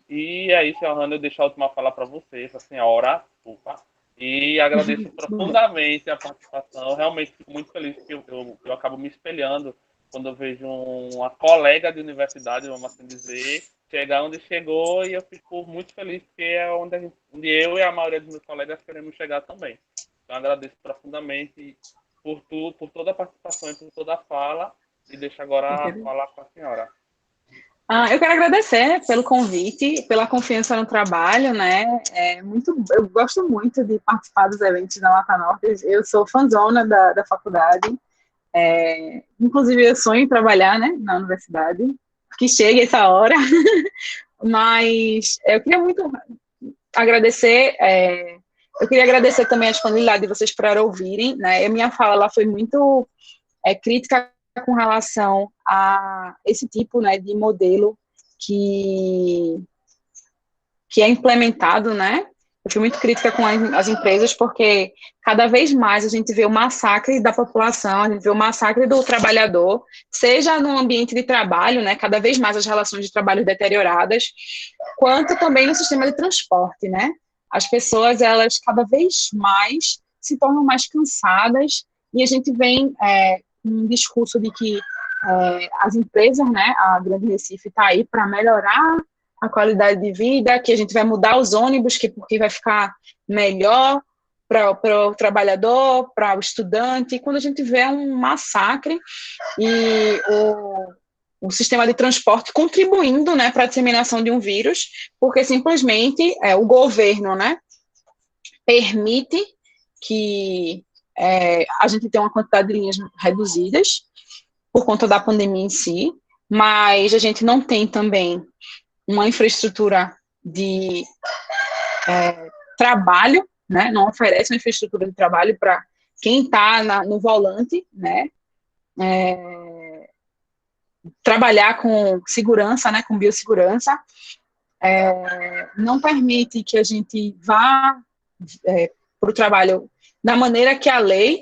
E é isso, Johanna, eu deixo a última fala para você, para a senhora, desculpa. E agradeço profundamente a participação. Realmente fico muito feliz que eu acabo me espelhando quando eu vejo uma colega de universidade, vamos assim dizer, chegar onde chegou, e eu fico muito feliz porque é onde eu e a maioria dos meus colegas queremos chegar também. Então agradeço profundamente por toda a participação e por toda a fala, e deixo agora a falar com a senhora. Eu quero agradecer pelo convite, pela confiança no trabalho, né? Eu gosto muito de participar dos eventos da Mata Norte. Eu sou fãzona da faculdade. Inclusive, eu sonho em trabalhar, né, na universidade, que chegue essa hora. Mas eu queria muito agradecer. Eu queria agradecer também a disponibilidade de vocês para ouvirem, né? A minha fala ela foi muito crítica com relação a esse tipo, né, de modelo que é implementado, né? Eu fui muito crítica com as empresas, porque cada vez mais a gente vê o massacre da população, a gente vê o massacre do trabalhador, seja no ambiente de trabalho, né? Cada vez mais as relações de trabalho deterioradas, quanto também no sistema de transporte, né? As pessoas, elas cada vez mais se tornam mais cansadas, e a gente vem um discurso de que as empresas, né, a Grande Recife está aí para melhorar a qualidade de vida, que a gente vai mudar os ônibus, porque vai ficar melhor para o trabalhador, para o estudante, e quando a gente vê um massacre e o sistema de transporte contribuindo, né, para a disseminação de um vírus, porque simplesmente o governo, né, permite que a gente tenha uma quantidade de linhas reduzidas por conta da pandemia em si, mas a gente não tem também uma infraestrutura de trabalho, né? Não oferece uma infraestrutura de trabalho para quem está no volante, né? Trabalhar com segurança, né? Com biossegurança, não permite que a gente vá para o trabalho da maneira que a lei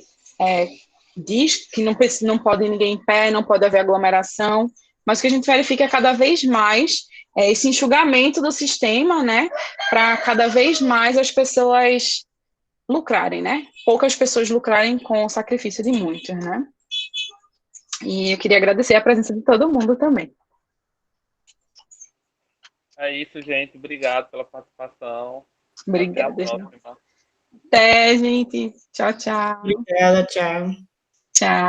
diz, que não pode ninguém em pé, não pode haver aglomeração, mas que a gente verifica cada vez mais esse enxugamento do sistema, né, para cada vez mais as pessoas lucrarem, né, poucas pessoas lucrarem com o sacrifício de muitos, né. E eu queria agradecer a presença de todo mundo também. É isso, gente. Obrigado pela participação. Obrigada. Até a próxima. Até, gente. Tchau, tchau. Obrigada, tchau. Tchau.